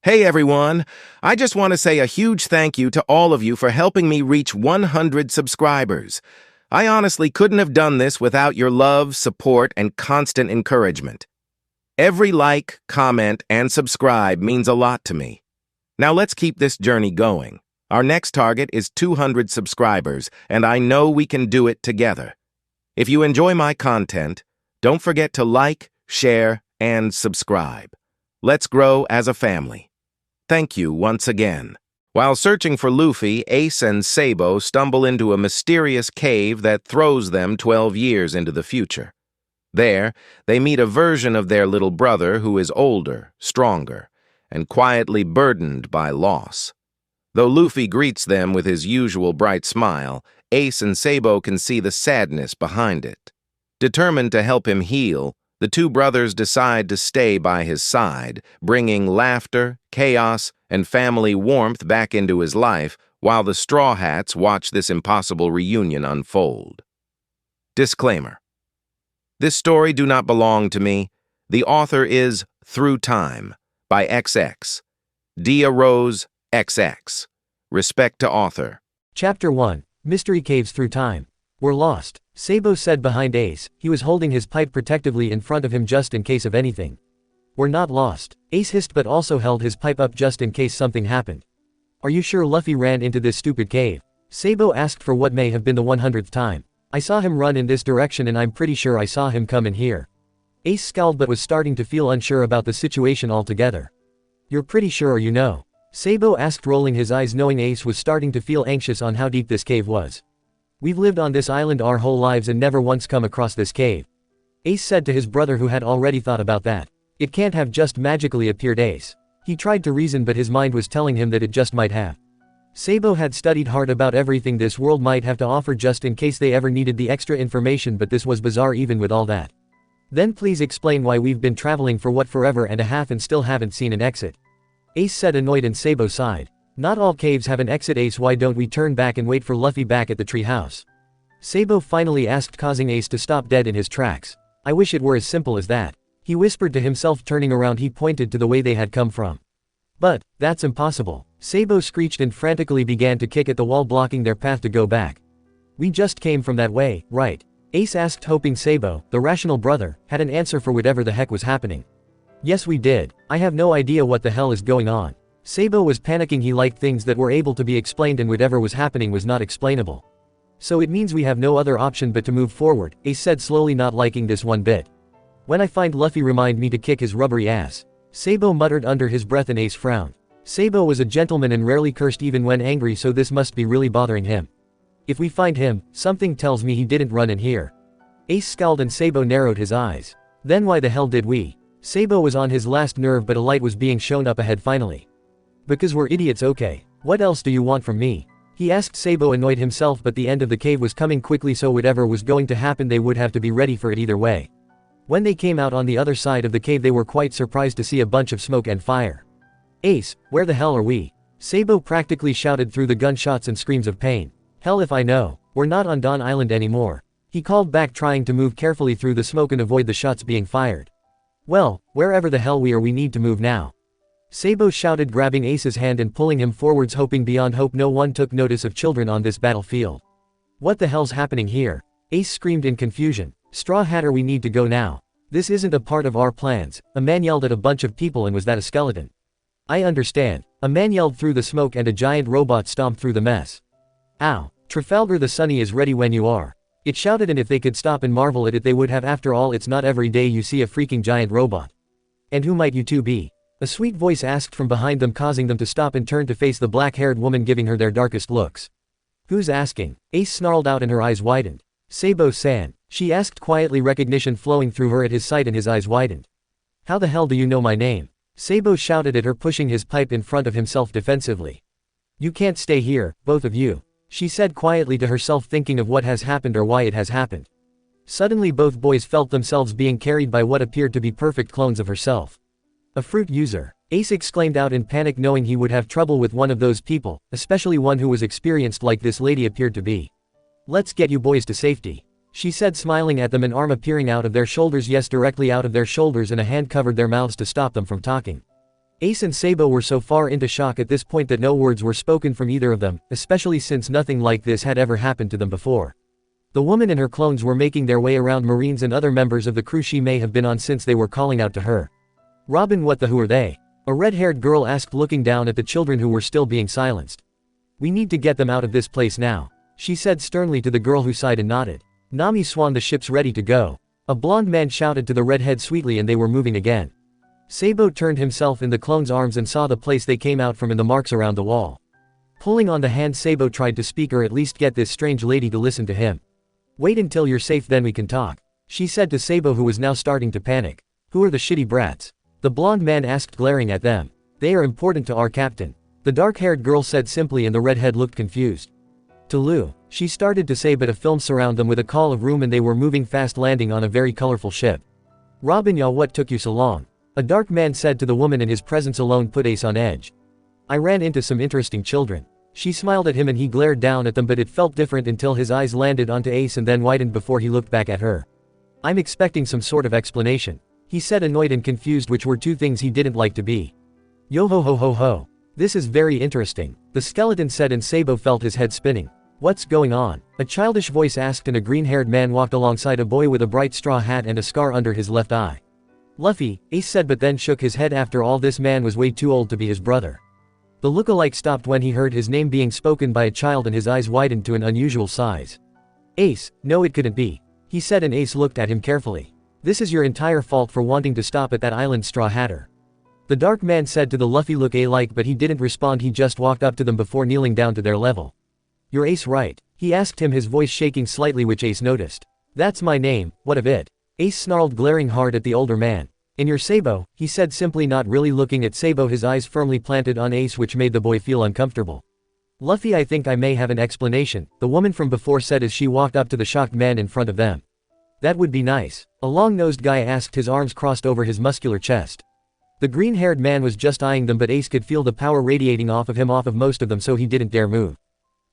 Hey everyone, I just want to say a huge thank you to all of you for helping me reach 100 subscribers. I honestly couldn't have done this without your love, support, and constant encouragement. Every like, comment, and subscribe means a lot to me. Now let's keep this journey going. Our next target is 200 subscribers, and I know we can do it together. If you enjoy my content, don't forget to like, share, and subscribe. Let's grow as a family. Thank you once again. While searching for Luffy, Ace and Sabo stumble into a mysterious cave that throws them 12 years into the future. There, they meet a version of their little brother who is older, stronger, and quietly burdened by loss. Though Luffy greets them with his usual bright smile, Ace and Sabo can see the sadness behind it. Determined to help him heal, the two brothers decide to stay by his side, bringing laughter, chaos, and family warmth back into his life while the Straw Hats watch this impossible reunion unfold. Disclaimer: this story do not belong to me. The author is Through Time by xXDia-RoseXx. Respect to author. Chapter 1. Mystery Caves Through Time. We're lost, Sabo said behind Ace. He was holding his pipe protectively in front of him just in case of anything. We're not lost, Ace hissed, but also held his pipe up just in case something happened. Are you sure Luffy ran into this stupid cave? Sabo asked for what may have been the 100th time. I saw him run in this direction and I'm pretty sure I saw him come in here. Ace scowled but was starting to feel unsure about the situation altogether. You're pretty sure or you know? Sabo asked, rolling his eyes, knowing Ace was starting to feel anxious on how deep this cave was. We've lived on this island our whole lives and never once come across this cave, Ace said to his brother, who had already thought about that. It can't have just magically appeared, Ace. He tried to reason but his mind was telling him that it just might have. Sabo had studied hard about everything this world might have to offer just in case they ever needed the extra information, but this was bizarre even with all that. Then please explain why we've been traveling for what, forever and a half, and still haven't seen an exit, Ace said, annoyed, and Sabo sighed. Not all caves have an exit, Ace. Why don't we turn back and wait for Luffy back at the tree house? Sabo finally asked, causing Ace to stop dead in his tracks. I wish it were as simple as that, he whispered to himself. Turning around, he pointed to the way they had come from. But that's impossible, Sabo screeched and frantically began to kick at the wall blocking their path to go back. We just came from that way, right? Ace asked, hoping Sabo, the rational brother, had an answer for whatever the heck was happening. Yes, we did. I have no idea what the hell is going on. Sabo was panicking. He liked things that were able to be explained, and whatever was happening was not explainable. So it means we have no other option but to move forward, Ace said slowly, not liking this one bit. When I find Luffy, remind me to kick his rubbery ass, Sabo muttered under his breath, and Ace frowned. Sabo was a gentleman and rarely cursed even when angry, so this must be really bothering him. If we find him, something tells me he didn't run in here. Ace scowled and Sabo narrowed his eyes. Then why the hell did we? Sabo was on his last nerve, but a light was being shown up ahead finally. Because we're idiots, okay. What else do you want from me? He asked. Sabo annoyed himself, but the end of the cave was coming quickly, so whatever was going to happen they would have to be ready for it either way. When they came out on the other side of the cave, they were quite surprised to see a bunch of smoke and fire. Ace, where the hell are we? Sabo practically shouted through the gunshots and screams of pain. Hell if I know. We're not on Dawn Island anymore, he called back, trying to move carefully through the smoke and avoid the shots being fired. Well, wherever the hell we are, we need to move now, Sabo shouted, grabbing Ace's hand and pulling him forwards, hoping beyond hope no one took notice of children on this battlefield. What the hell's happening here? Ace screamed in confusion. Straw Hatter, we need to go now. This isn't a part of our plans, a man yelled at a bunch of people. And was that a skeleton? I understand, a man yelled through the smoke, and a giant robot stomped through the mess. Ow. Trafalgar the Sunny is ready when you are, it shouted, and if they could stop and marvel at it they would have. After all, it's not every day you see a freaking giant robot. And who might you two be? A sweet voice asked from behind them, causing them to stop and turn to face the black-haired woman, giving her their darkest looks. Who's asking? Ace snarled out and her eyes widened. Sabo-san, she asked quietly, recognition flowing through her at his sight, and his eyes widened. How the hell do you know my name? Sabo shouted at her, pushing his pipe in front of himself defensively. You can't stay here, both of you, she said quietly to herself, thinking of what has happened or why it has happened. Suddenly both boys felt themselves being carried by what appeared to be perfect clones of herself. A fruit user, Ace exclaimed out in panic, knowing he would have trouble with one of those people, especially one who was experienced like this lady appeared to be. Let's get you boys to safety, she said, smiling at them, an arm appearing out of their shoulders, yes, directly out of their shoulders, and a hand covered their mouths to stop them from talking. Ace and Sabo were so far into shock at this point that no words were spoken from either of them, especially since nothing like this had ever happened to them before. The woman and her clones were making their way around Marines and other members of the crew she may have been on since they were calling out to her. "Robin, what the who are they?" a red-haired girl asked, looking down at the children who were still being silenced. "We need to get them out of this place now," she said sternly to the girl who sighed and nodded. Nami Swan, the ship's ready to go. A blonde man shouted to the redhead sweetly, and they were moving again. Sabo turned himself in the clone's arms and saw the place they came out from and the marks around the wall. Pulling on the hand, Sabo tried to speak or at least get this strange lady to listen to him. "Wait until you're safe, then we can talk," she said to Sabo, who was now starting to panic. "Who are the shitty brats?" the blonde man asked, glaring at them. "They are important to our captain," the dark-haired girl said simply, and the redhead looked confused. "Tulu," she started to say, but a film surrounded them with a call of room and they were moving fast, landing on a very colorful ship. "Robin, ya, what took you so long?" a dark man said to the woman, and his presence alone put Ace on edge. "I ran into some interesting children." She smiled at him and he glared down at them, but it felt different until his eyes landed onto Ace and then widened before he looked back at her. "I'm expecting some sort of explanation," he said, annoyed and confused, which were two things he didn't like to be. "Yo ho ho ho ho. This is very interesting," the skeleton said, and Sabo felt his head spinning. "What's going on?" a childish voice asked, and a green-haired man walked alongside a boy with a bright straw hat and a scar under his left eye. "Luffy," Ace said, but then shook his head. After all, this man was way too old to be his brother. The look-alike stopped when he heard his name being spoken by a child, and his eyes widened to an unusual size. "Ace, no, it couldn't be," he said, and Ace looked at him carefully. "This is your entire fault for wanting to stop at that island, Straw Hatter," the dark man said to the Luffy look-alike, but he didn't respond. He just walked up to them before kneeling down to their level. "You're Ace, right?" he asked him, his voice shaking slightly, which Ace noticed. "That's my name, what of it?" Ace snarled, glaring hard at the older man. "And you're Sabo," he said simply, not really looking at Sabo, his eyes firmly planted on Ace, which made the boy feel uncomfortable. "Luffy, I think I may have an explanation," the woman from before said as she walked up to the shocked man in front of them. "That would be nice," a long-nosed guy asked, his arms crossed over his muscular chest. The green-haired man was just eyeing them, but Ace could feel the power radiating off of him, off of most of them, so he didn't dare move.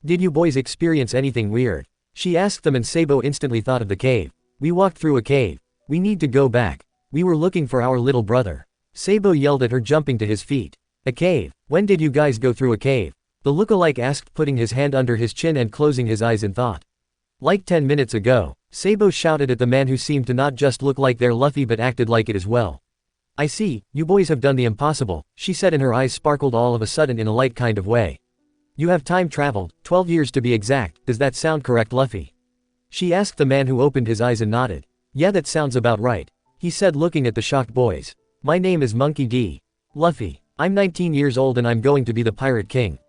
"Did you boys experience anything weird?" she asked them, and Sabo instantly thought of the cave. "We walked through a cave. We need to go back. We were looking for our little brother," Sabo yelled at her, jumping to his feet. "A cave? When did you guys go through a cave?" the look-alike asked, putting his hand under his chin and closing his eyes in thought. "Like 10 minutes ago," Sabo shouted at the man, who seemed to not just look like their Luffy but acted like it as well. "I see, you boys have done the impossible," she said, and her eyes sparkled all of a sudden in a light kind of way. "You have time traveled, 12 years to be exact, does that sound correct, Luffy?" she asked the man, who opened his eyes and nodded. "Yeah, that sounds about right," he said, looking at the shocked boys. "My name is Monkey D. Luffy. I'm 19 years old and I'm going to be the Pirate King,"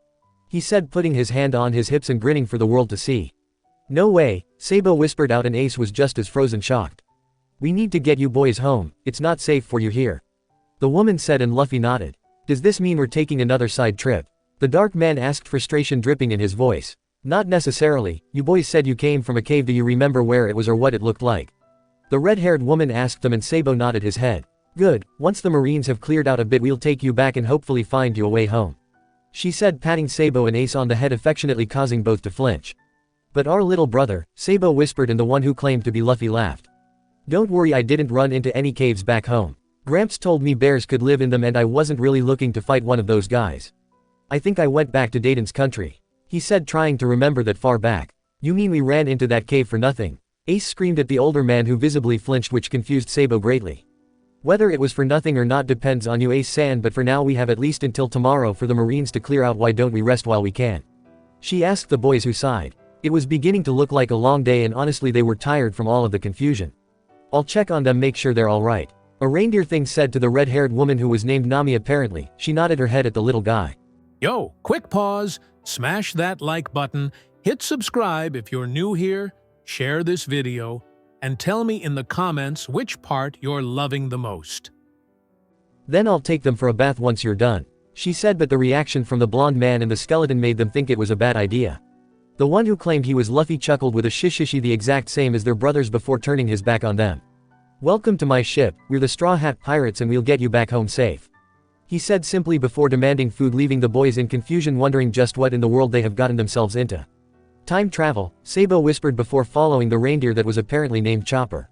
he said, putting his hand on his hips and grinning for the world to see. "No way," Sabo whispered out, and Ace was just as frozen shocked. "We need to get you boys home, it's not safe for you here," the woman said, and Luffy nodded. "Does this mean we're taking another side trip?" the dark man asked, frustration dripping in his voice. "Not necessarily, you boys said you came from a cave, do you remember where it was or what it looked like?" the red-haired woman asked them, and Sabo nodded his head. "Good, once the Marines have cleared out a bit, we'll take you back and hopefully find you a way home," she said, patting Sabo and Ace on the head affectionately, causing both to flinch. "But our little brother," Sabo whispered, and the one who claimed to be Luffy laughed. "Don't worry, I didn't run into any caves back home. Gramps told me bears could live in them, and I wasn't really looking to fight one of those guys. I think I went back to Dayton's country," he said, trying to remember that far back. "You mean we ran into that cave for nothing?" Ace screamed at the older man, who visibly flinched, which confused Sabo greatly. "Whether it was for nothing or not depends on you, Ace-san, but for now we have at least until tomorrow for the Marines to clear out. Why don't we rest while we can?" she asked the boys, who sighed. It was beginning to look like a long day, and honestly they were tired from all of the confusion. "I'll check on them, make sure they're alright," a reindeer thing said to the red-haired woman, who was named Nami apparently. She nodded her head at the little guy. Yo, quick pause, smash that like button, hit subscribe if you're new here, share this video, and tell me in the comments which part you're loving the most. "Then I'll take them for a bath once you're done," she said, but the reaction from the blonde man and the skeleton made them think it was a bad idea. The one who claimed he was Luffy chuckled with a shishishi, the exact same as their brothers, before turning his back on them. "Welcome to my ship, we're the Straw Hat Pirates and we'll get you back home safe," he said simply before demanding food, leaving the boys in confusion, wondering just what in the world they have gotten themselves into. "Time travel," Sabo whispered before following the reindeer that was apparently named Chopper.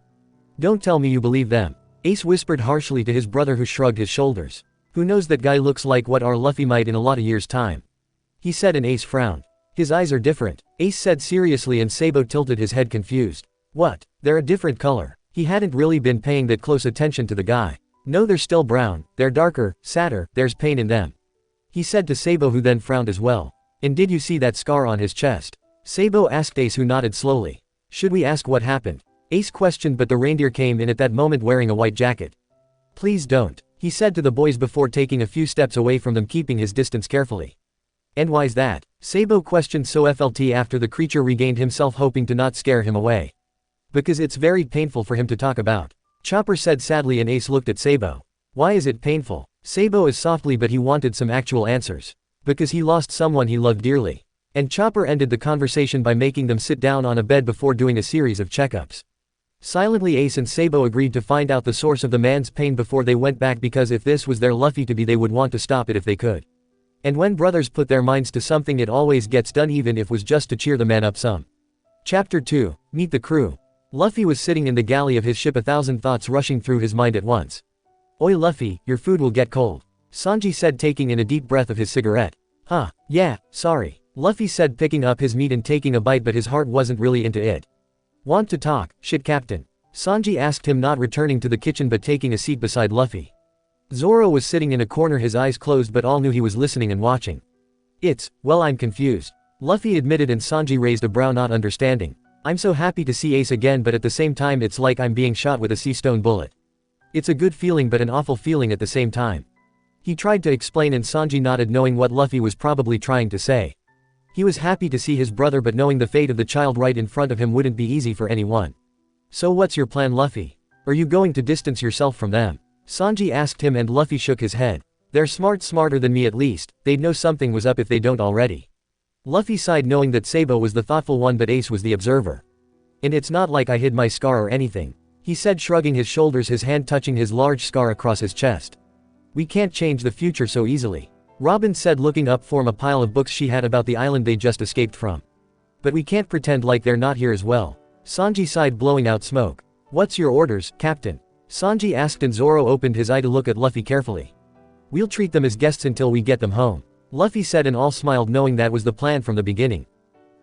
"Don't tell me you believe them," Ace whispered harshly to his brother, who shrugged his shoulders. Who knows, that guy looks like what our Luffy might in a lot of years' time. He said, and Ace frowned. His eyes are different, Ace said seriously, and Sabo tilted his head confused. What? They're a different color. He hadn't really been paying that close attention to the guy. No, they're still brown, they're darker, sadder, there's pain in them. He said to Sabo, who then frowned as well. And did you see that scar on his chest? Sabo asked Ace, who nodded slowly. Should we ask what happened? Ace questioned, but the reindeer came in at that moment wearing a white jacket. Please don't, he said to the boys before taking a few steps away from them, keeping his distance carefully. And why's that? Sabo questioned FLT after the creature regained himself, hoping to not scare him away. Because it's very painful for him to talk about, Chopper said sadly, and Ace looked at Sabo. Why is it painful? Sabo is softly, but he wanted some actual answers. Because he lost someone he loved dearly. And Chopper ended the conversation by making them sit down on a bed before doing a series of checkups. Silently, Ace and Sabo agreed to find out the source of the man's pain before they went back, because if this was their Luffy to be, they would want to stop it if they could. And when brothers put their minds to something, it always gets done, even if it was just to cheer the man up some. Chapter 2, Meet the Crew. Luffy was sitting in the galley of his ship, 1,000 thoughts rushing through his mind at once. Oi Luffy, your food will get cold, Sanji said, taking in a deep breath of his cigarette. Huh, yeah, sorry, Luffy said, picking up his meat and taking a bite, but his heart wasn't really into it. Want to talk, shit captain? Sanji asked him, not returning to the kitchen but taking a seat beside Luffy. Zoro was sitting in a corner, his eyes closed, but all knew he was listening and watching. Well, I'm confused, Luffy admitted, and Sanji raised a brow, not understanding. I'm so happy to see Ace again, but at the same time it's like I'm being shot with a sea stone bullet. It's a good feeling but an awful feeling at the same time. He tried to explain, and Sanji nodded, knowing what Luffy was probably trying to say. He was happy to see his brother, but knowing the fate of the child right in front of him wouldn't be easy for anyone. So what's your plan, Luffy? Are you going to distance yourself from them? Sanji asked him, and Luffy shook his head. They're smarter than me, at least, they'd know something was up if they don't already. Luffy sighed, knowing that Sabo was the thoughtful one but Ace was the observer. And it's not like I hid my scar or anything, he said, shrugging his shoulders, his hand touching his large scar across his chest. We can't change the future so easily, Robin said, looking up from a pile of books she had about the island they just escaped from. But we can't pretend like they're not here as well, Sanji sighed, blowing out smoke. What's your orders, Captain? Sanji asked, and Zoro opened his eye to look at Luffy carefully. We'll treat them as guests until we get them home, Luffy said, and all smiled, knowing that was the plan from the beginning.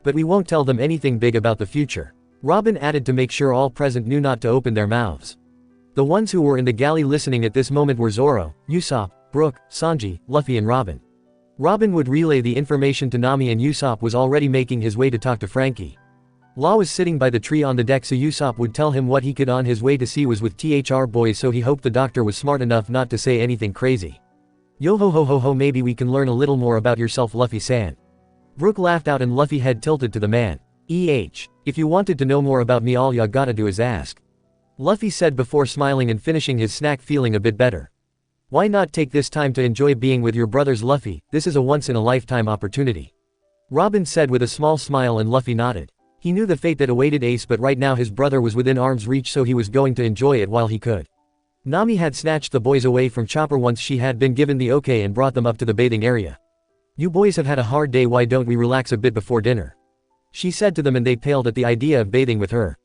But we won't tell them anything big about the future, Robin added, to make sure all present knew not to open their mouths. The ones who were in the galley listening at this moment were Zoro, Usopp, Brook, Sanji, Luffy and Robin. Robin would relay the information to Nami, and Usopp was already making his way to talk to Frankie. Law was sitting by the tree on the deck, so Usopp would tell him what he could on his way to see was with THR boys, so he hoped the doctor was smart enough not to say anything crazy. Yo ho ho ho ho, maybe we can learn a little more about yourself, Luffy-san. Brook laughed out, and Luffy head tilted to the man. If you wanted to know more about me, all ya gotta do is ask, Luffy said before smiling and finishing his snack, feeling a bit better. Why not take this time to enjoy being with your brothers, Luffy? This is a once-in-a-lifetime opportunity, Robin said with a small smile, and Luffy nodded. He knew the fate that awaited Ace, but right now his brother was within arm's reach, so he was going to enjoy it while he could. Nami had snatched the boys away from Chopper once she had been given the okay and brought them up to the bathing area. You boys have had a hard day, why don't we relax a bit before dinner? She said to them, and they paled at the idea of bathing with her.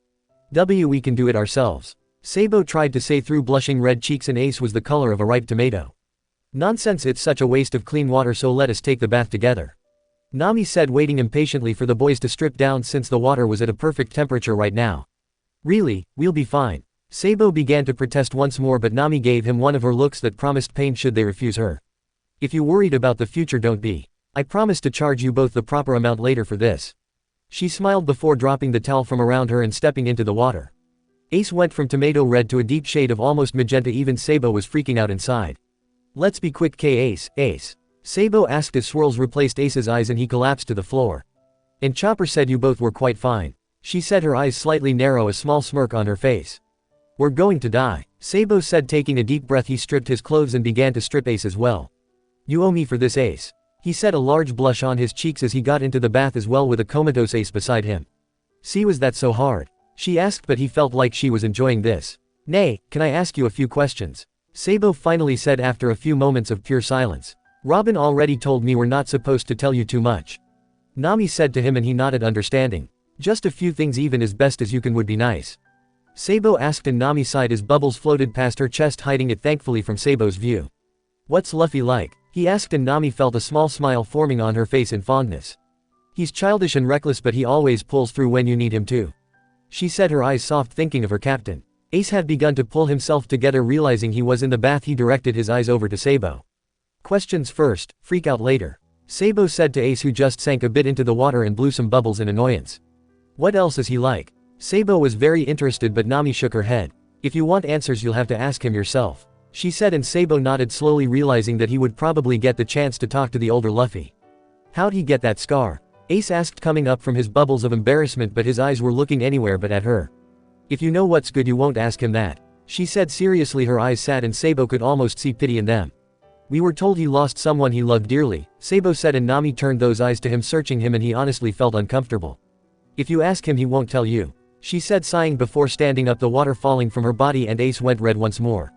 We can do it ourselves, Sabo tried to say through blushing red cheeks, and Ace was the color of a ripe tomato. Nonsense, it's such a waste of clean water, so let us take the bath together, Nami said, waiting impatiently for the boys to strip down since the water was at a perfect temperature right now. Really, we'll be fine. Sabo began to protest once more, but Nami gave him one of her looks that promised pain should they refuse her. If you're worried about the future, don't be. I promise to charge you both the proper amount later for this. She smiled before dropping the towel from around her and stepping into the water. Ace went from tomato red to a deep shade of almost magenta, even Sabo was freaking out inside. Let's be quick, Ace. Sabo asked as swirls replaced Ace's eyes and he collapsed to the floor. And Chopper said you both were quite fine. She said, her eyes slightly narrow, a small smirk on her face. We're going to die, Sabo said, taking a deep breath. He stripped his clothes and began to strip Ace as well. You owe me for this, Ace, he said, a large blush on his cheeks as he got into the bath as well with a comatose Ace beside him. See, was that so hard? She asked, but he felt like she was enjoying this. Nay, can I ask you a few questions? Sabo finally said after a few moments of pure silence. Robin already told me we're not supposed to tell you too much, Nami said to him, and he nodded understanding. Just a few things, even as best as you can would be nice, Sabo asked, and Nami sighed as bubbles floated past her chest, hiding it thankfully from Sabo's view. What's Luffy like? He asked, and Nami felt a small smile forming on her face in fondness. He's childish and reckless, but he always pulls through when you need him to. She said, her eyes soft, thinking of her captain. Ace had begun to pull himself together, realizing he was in the bath. He directed his eyes over to Sabo. Questions first, freak out later. Sabo said to Ace, who just sank a bit into the water and blew some bubbles in annoyance. What else is he like? Sabo was very interested, but Nami shook her head. If you want answers, you'll have to ask him yourself, she said, and Sabo nodded slowly, realizing that he would probably get the chance to talk to the older Luffy. How'd he get that scar? Ace asked, coming up from his bubbles of embarrassment, but his eyes were looking anywhere but at her. If you know what's good, you won't ask him that, she said seriously, her eyes sad and Sabo could almost see pity in them. We were told he lost someone he loved dearly, Sabo said, and Nami turned those eyes to him, searching him, and he honestly felt uncomfortable. If you ask him, he won't tell you, she said, sighing before standing up, the water falling from her body, and Ace went red once more.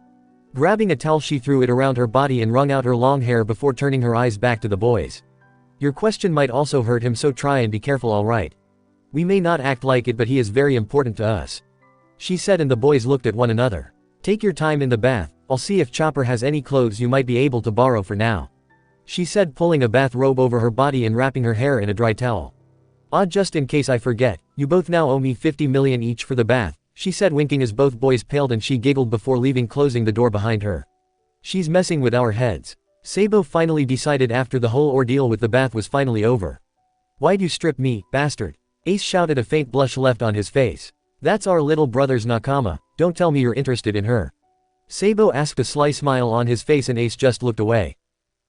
Grabbing a towel, she threw it around her body and wrung out her long hair before turning her eyes back to the boys. Your question might also hurt him, so try and be careful, alright? We may not act like it, but he is very important to us, she said, and the boys looked at one another. Take your time in the bath, I'll see if Chopper has any clothes you might be able to borrow for now, she said, pulling a bath robe over her body and wrapping her hair in a dry towel. Just in case I forget, you both now owe me 50 million each for the bath, she said, winking as both boys paled and she giggled before leaving, closing the door behind her. She's messing with our heads, Sabo finally decided after the whole ordeal with the bath was finally over. Why'd you strip me, bastard? Ace shouted, a faint blush left on his face. That's our little brother's nakama, don't tell me you're interested in her, Sabo asked, a sly smile on his face, and Ace just looked away.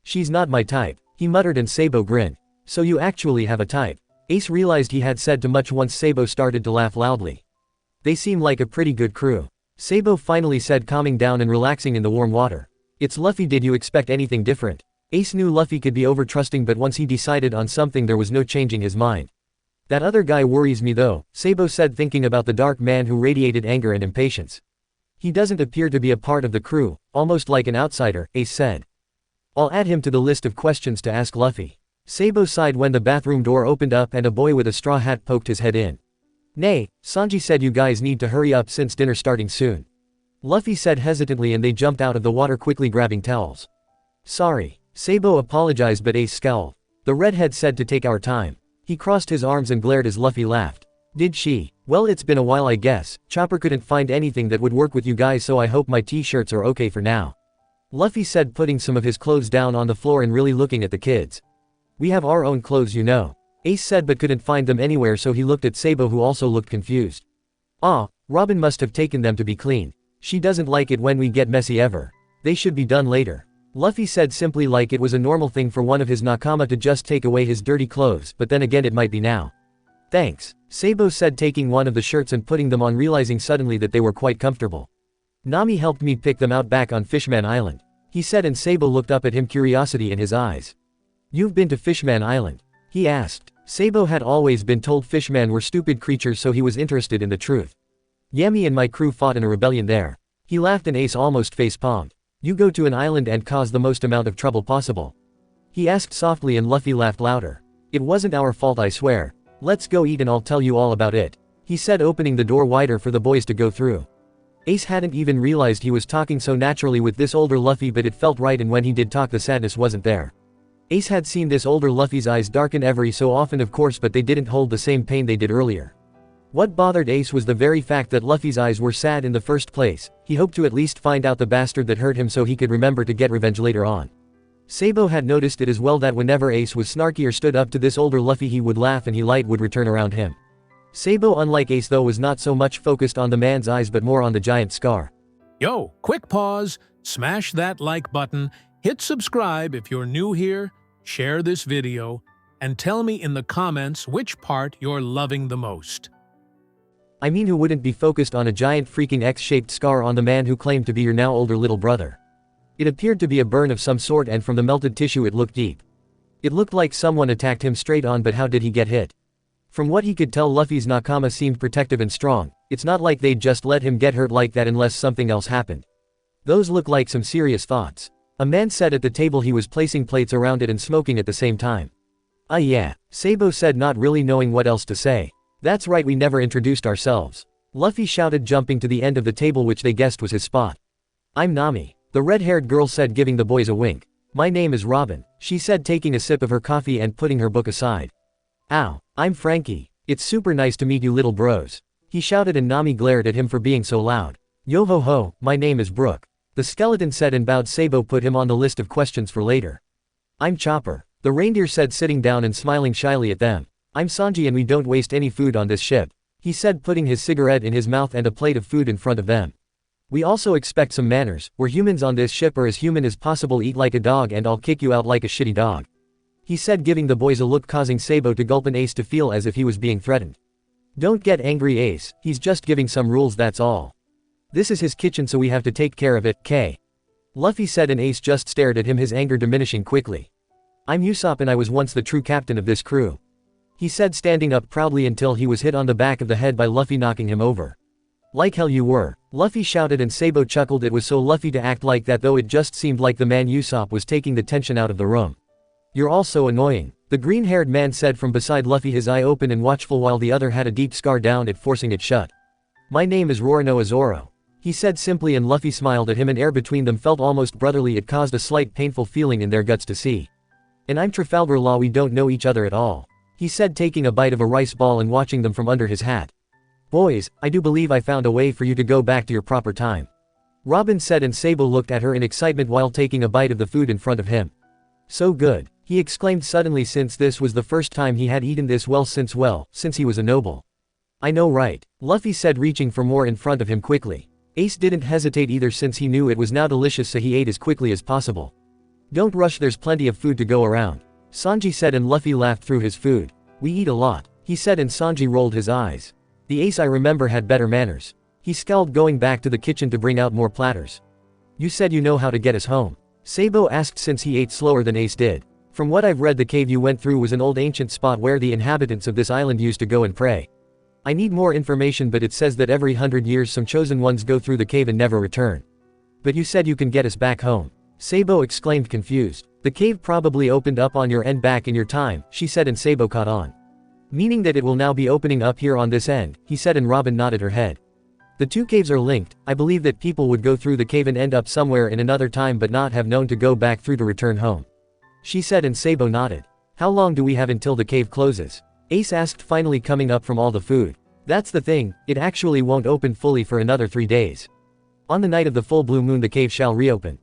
She's not my type, he muttered, and Sabo grinned. So you actually have a type? Ace realized he had said too much once Sabo started to laugh loudly. They seem like a pretty good crew, Sabo finally said, calming down and relaxing in the warm water. It's Luffy, did you expect anything different? Ace knew Luffy could be over-trusting, but once he decided on something there was no changing his mind. That other guy worries me though, Sabo said, thinking about the dark man who radiated anger and impatience. He doesn't appear to be a part of the crew, almost like an outsider, Ace said. I'll add him to the list of questions to ask Luffy. Sabo sighed when the bathroom door opened up and a boy with a straw hat poked his head in. Nay, Sanji said you guys need to hurry up since dinner's starting soon, Luffy said hesitantly, and they jumped out of the water quickly, grabbing towels. Sorry, Sabo apologized, but Ace scowled. The redhead said to take our time. He crossed his arms and glared as Luffy laughed. Did she? Well, it's been a while, I guess. Chopper couldn't find anything that would work with you guys, so I hope my t-shirts are okay for now, Luffy said, putting some of his clothes down on the floor and really looking at the kids. We have our own clothes, you know, Ace said, but couldn't find them anywhere, so he looked at Sabo, who also looked confused. Robin must have taken them to be cleaned. She doesn't like it when we get messy ever. They should be done later, Luffy said simply, like it was a normal thing for one of his nakama to just take away his dirty clothes, but then again it might be now. Thanks, Sabo said, taking one of the shirts and putting them on, realizing suddenly that they were quite comfortable. Nami helped me pick them out back on Fishman Island, he said, and Sabo looked up at him, curiosity in his eyes. You've been to Fishman Island? He asked. Sabo had always been told fishmen were stupid creatures, so he was interested in the truth. Yami and my crew fought in a rebellion there, he laughed, and Ace almost face-palmed. You go to an island and cause the most amount of trouble possible? He asked softly, and Luffy laughed louder. It wasn't our fault, I swear. Let's go eat and I'll tell you all about it, he said, opening the door wider for the boys to go through. Ace hadn't even realized he was talking so naturally with this older Luffy, but it felt right, and when he did talk, the sadness wasn't there. Ace had seen this older Luffy's eyes darken every so often, of course, but they didn't hold the same pain they did earlier. What bothered Ace was the very fact that Luffy's eyes were sad in the first place. He hoped to at least find out the bastard that hurt him so he could remember to get revenge later on. Sabo had noticed it as well, that whenever Ace was snarky or stood up to this older Luffy, he would laugh and he light would return around him. Sabo, unlike Ace though, was not so much focused on the man's eyes but more on the giant scar. Yo, quick pause, smash that like button, hit subscribe if you're new here, share this video, and tell me in the comments which part you're loving the most. I mean, who wouldn't be focused on a giant freaking X-shaped scar on the man who claimed to be your now older little brother? It appeared to be a burn of some sort, and from the melted tissue it looked deep. It looked like someone attacked him straight on, but how did he get hit? From what he could tell, Luffy's nakama seemed protective and strong. It's not like they'd just let him get hurt like that unless something else happened. Those look like some serious thoughts, a man said at the table. He was placing plates around it and smoking at the same time. Yeah, Sabo said, not really knowing what else to say. That's right, we never introduced ourselves, Luffy shouted, jumping to the end of the table which they guessed was his spot. I'm Nami, the The red-haired girl said, giving the boys a wink. "My name is Robin," she said, taking a sip of her coffee and putting her book aside. "Ow, I'm Frankie. It's super nice to meet you little bros," he shouted, and Nami glared at him for being so loud. "Yo ho ho, my name is Brooke," the skeleton said, and bowed. Sabo put him on the list of questions for later. "I'm Chopper," the reindeer said, sitting down and smiling shyly at them. "I'm Sanji, and we don't waste any food on this ship," he said, putting his cigarette in his mouth and a plate of food in front of them. "We also expect some manners. We're humans on this ship, or as human as possible. Eat like a dog and I'll kick you out like a shitty dog," he said, giving the boys a look, causing Sabo to gulp and Ace to feel as if he was being threatened. "Don't get angry, Ace, he's just giving some rules, that's all. This is his kitchen, so we have to take care of it, K," Luffy said, and Ace just stared at him, his anger diminishing quickly. "I'm Usopp, and I was once the true captain of this crew," he said, standing up proudly until he was hit on the back of the head by Luffy, knocking him over. "Like hell you were," Luffy shouted, and Sabo chuckled. It was so Luffy to act like that, though it just seemed like the man Usopp was taking the tension out of the room. "You're all so annoying," the green-haired man said from beside Luffy, his eye open and watchful while the other had a deep scar down it, forcing it shut. "My name is Roronoa Zoro," he said simply, and Luffy smiled at him, and air between them felt almost brotherly. It caused a slight painful feeling in their guts to see. "And I'm Trafalgar Law. We don't know each other at all," he said, taking a bite of a rice ball and watching them from under his hat. "Boys, I do believe I found a way for you to go back to your proper time," Robin said, and Sabo looked at her in excitement while taking a bite of the food in front of him. "So good," he exclaimed suddenly, since this was the first time he had eaten this well since he was a noble. "I know, right?" Luffy said, reaching for more in front of him quickly. Ace didn't hesitate either, since he knew it was now delicious, so he ate as quickly as possible. "Don't rush, there's plenty of food to go around," Sanji said, and Luffy laughed through his food. "We eat a lot," he said, and Sanji rolled his eyes. "The Ace I remember had better manners," he scowled, going back to the kitchen to bring out more platters. "You said you know how to get us home?" Sabo asked, since he ate slower than Ace did. "From what I've read, the cave you went through was an old ancient spot where the inhabitants of this island used to go and pray. I need more information, but it says that every 100 years some chosen ones go through the cave and never return." "But you said you can get us back home," Sabo exclaimed, confused. "The cave probably opened up on your end back in your time," she said, and Sabo caught on. "Meaning that it will now be opening up here on this end," he said, and Robin nodded her head. "The two caves are linked. I believe that people would go through the cave and end up somewhere in another time, but not have known to go back through to return home," she said, and Sabo nodded. "How long do we have until the cave closes?" Ace asked, finally coming up from all the food. "That's the thing, it actually won't open fully for another 3 days. On the night of the full blue moon the cave shall reopen,"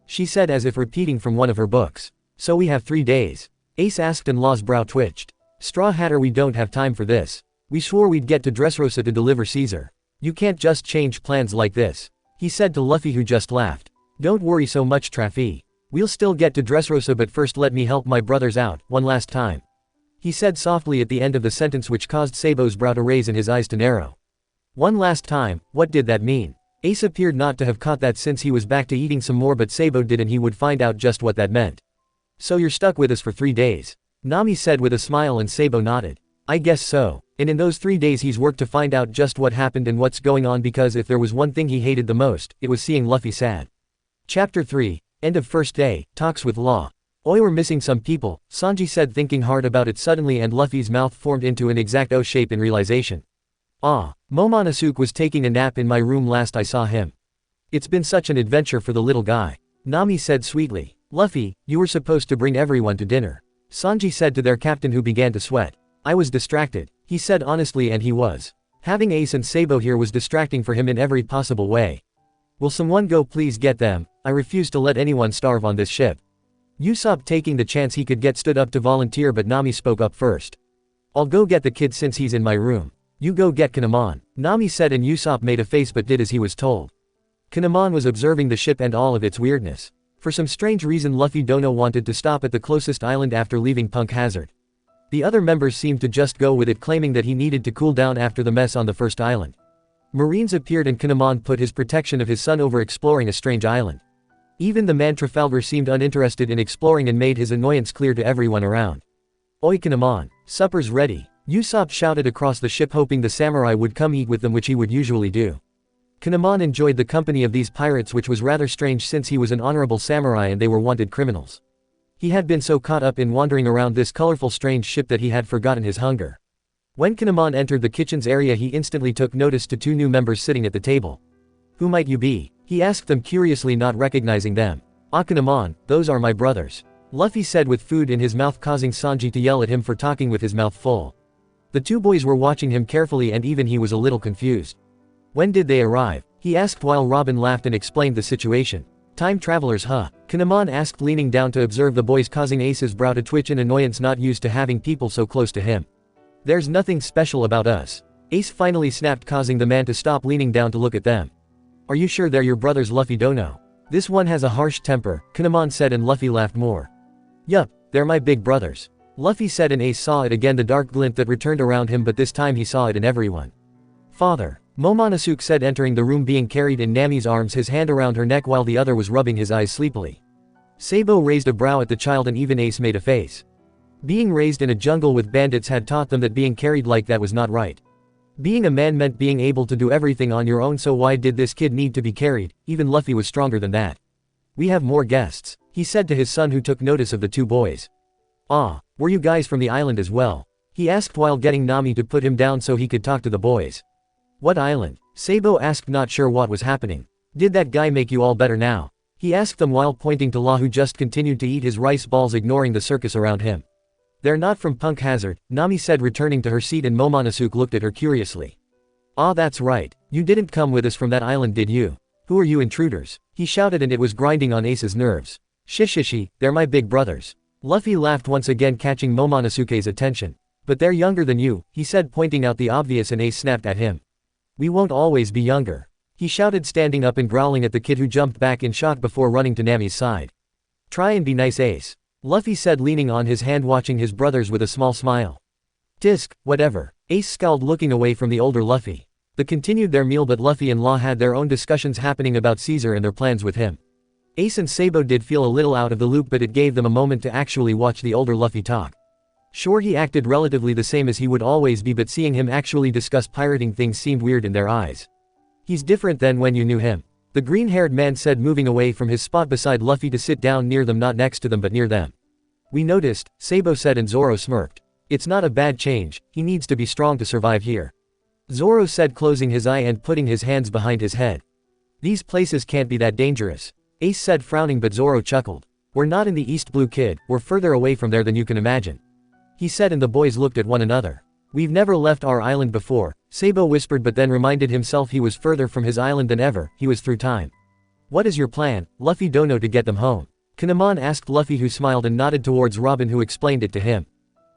she said, as if repeating from one of her books. "So we have 3 days?" Ace asked, and Law's brow twitched. "Straw Hatter, we don't have time for this. We swore we'd get to Dressrosa to deliver Caesar. You can't just change plans like this," he said to Luffy, who just laughed. "Don't worry so much, Traffy. We'll still get to Dressrosa, but first let me help my brothers out, one last time," he said softly at the end of the sentence, which caused Sabo's brow to raise and his eyes to narrow. One last time, what did that mean? Ace appeared not to have caught that, since he was back to eating some more, but Sabo did, and he would find out just what that meant. "So you're stuck with us for 3 days?" Nami said with a smile, and Sabo nodded. "I guess so. And in those 3 days he's worked to find out just what happened and what's going on, because if there was one thing he hated the most, it was seeing Luffy sad." Chapter 3. End of first day, talks with Law. "Oi, we're missing some people," Sanji said, thinking hard about it suddenly, and Luffy's mouth formed into an exact O shape in realization. "Ah, Momonosuke was taking a nap in my room last I saw him. It's been such an adventure for the little guy," Nami said sweetly. "Luffy, you were supposed to bring everyone to dinner," Sanji said to their captain, who began to sweat. "I was distracted," he said honestly, and he was. Having Ace and Sabo here was distracting for him in every possible way. "Will someone go please get them? I refuse to let anyone starve on this ship." Usopp, taking the chance he could get, stood up to volunteer, but Nami spoke up first. "I'll go get the kid since he's in my room. You go get Kinemon," Nami said, and Usopp made a face but did as he was told. Kinemon was observing the ship and all of its weirdness. For some strange reason Luffy Dono wanted to stop at the closest island after leaving Punk Hazard. The other members seemed to just go with it, claiming that he needed to cool down after the mess on the first island. Marines appeared, and Kinemon put his protection of his son over exploring a strange island. Even the man Trafalgar seemed uninterested in exploring and made his annoyance clear to everyone around. "Oi Kinemon, supper's ready," Usopp shouted across the ship, hoping the samurai would come eat with them, which he would usually do. Kinemon enjoyed the company of these pirates, which was rather strange since he was an honorable samurai and they were wanted criminals. He had been so caught up in wandering around this colorful strange ship that he had forgotten his hunger. When Kinemon entered the kitchen's area, he instantly took notice to 2 new members sitting at the table. "Who might you be?" He asked them curiously, not recognizing them. Akanamon, those are my brothers. Luffy said with food in his mouth, causing Sanji to yell at him for talking with his mouth full. The two boys were watching him carefully and even he was a little confused. When did they arrive? He asked while Robin laughed and explained the situation. Time travelers, huh? Kanamon asked, leaning down to observe the boys, causing Ace's brow to twitch in annoyance, not used to having people so close to him. There's nothing special about us. Ace finally snapped, causing the man to stop leaning down to look at them. Are you sure they're your brothers? Luffy don't know. This one has a harsh temper, Kanamon said, and Luffy laughed more. Yup, they're my big brothers. Luffy said, and Ace saw it again, the dark glint that returned around him, but this time he saw it in everyone. Father, Momonosuke said, entering the room being carried in Nami's arms, his hand around her neck while the other was rubbing his eyes sleepily. Sabo raised a brow at the child and even Ace made a face. Being raised in a jungle with bandits had taught them that being carried like that was not right. Being a man meant being able to do everything on your own, so why did this kid need to be carried? Even Luffy was stronger than that. We have more guests, he said to his son, who took notice of the two boys. Ah, were you guys from the island as well? He asked while getting Nami to put him down so he could talk to the boys. What island? Sabo asked, not sure what was happening. Did that guy make you all better now? He asked them while pointing to Law, who just continued to eat his rice balls, ignoring the circus around him. They're not from Punk Hazard, Nami said, returning to her seat, and Momonosuke looked at her curiously. Ah, that's right. You didn't come with us from that island, did you? Who are you intruders? He shouted, and it was grinding on Ace's nerves. Shishishi, they're my big brothers. Luffy laughed once again, catching Momonosuke's attention. But they're younger than you, he said, pointing out the obvious, and Ace snapped at him. We won't always be younger. He shouted, standing up and growling at the kid, who jumped back in shock before running to Nami's side. Try and be nice, Ace. Luffy said, leaning on his hand, watching his brothers with a small smile. Tisk, whatever. Ace scowled, looking away from the older Luffy. They continued their meal, but Luffy and Law had their own discussions happening about Caesar and their plans with him. Ace and Sabo did feel a little out of the loop, but it gave them a moment to actually watch the older Luffy talk. Sure, he acted relatively the same as he would always be, but seeing him actually discuss pirating things seemed weird in their eyes. He's different than when you knew him. The green-haired man said, moving away from his spot beside Luffy to sit down near them, not next to them but near them. We noticed, Sabo said, and Zoro smirked. It's not a bad change, he needs to be strong to survive here. Zoro said, closing his eye and putting his hands behind his head. These places can't be that dangerous. Ace said, frowning, but Zoro chuckled. We're not in the East Blue, kid, we're further away from there than you can imagine. He said, and the boys looked at one another. We've never left our island before, Sabo whispered, but then reminded himself he was further from his island than ever. He was through time. What is your plan, Luffy Dono, to get them home? Kanamon asked Luffy, who smiled and nodded towards Robin, who explained it to him.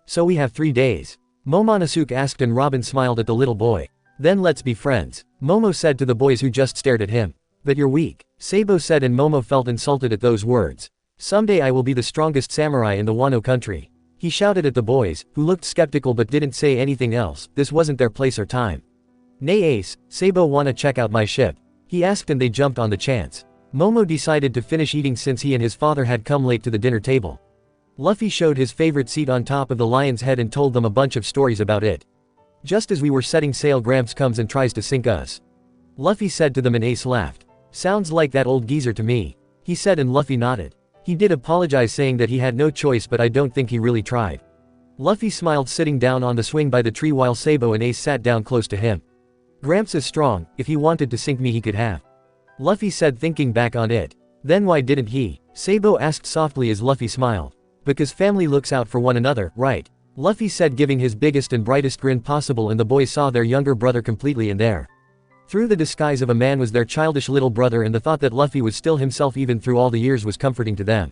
So we have 3 days. Momonosuke asked, and Robin smiled at the little boy. Then let's be friends, Momo said to the boys, who just stared at him. But you're weak, Sabo said, and Momo felt insulted at those words. Someday I will be the strongest samurai in the Wano country. He shouted at the boys, who looked skeptical but didn't say anything else. This wasn't their place or time. Nay, Ace, Sabo wanna check out my ship? He asked, and they jumped on the chance. Momo decided to finish eating since he and his father had come late to the dinner table. Luffy showed his favorite seat on top of the lion's head and told them a bunch of stories about it. Just as we were setting sail, Gramps comes and tries to sink us. Luffy said to them, and Ace laughed. Sounds like that old geezer to me, he said, and Luffy nodded. He did apologize, saying that he had no choice, but I don't think he really tried. Luffy smiled, sitting down on the swing by the tree while Sabo and Ace sat down close to him. Gramps is strong, if he wanted to sink me he could have. Luffy said, thinking back on it. Then why didn't he? Sabo asked softly as Luffy smiled. Because family looks out for one another, right? Luffy said, giving his biggest and brightest grin possible, and the boys saw their younger brother completely in there. Through the disguise of a man was their childish little brother, and the thought that Luffy was still himself even through all the years was comforting to them.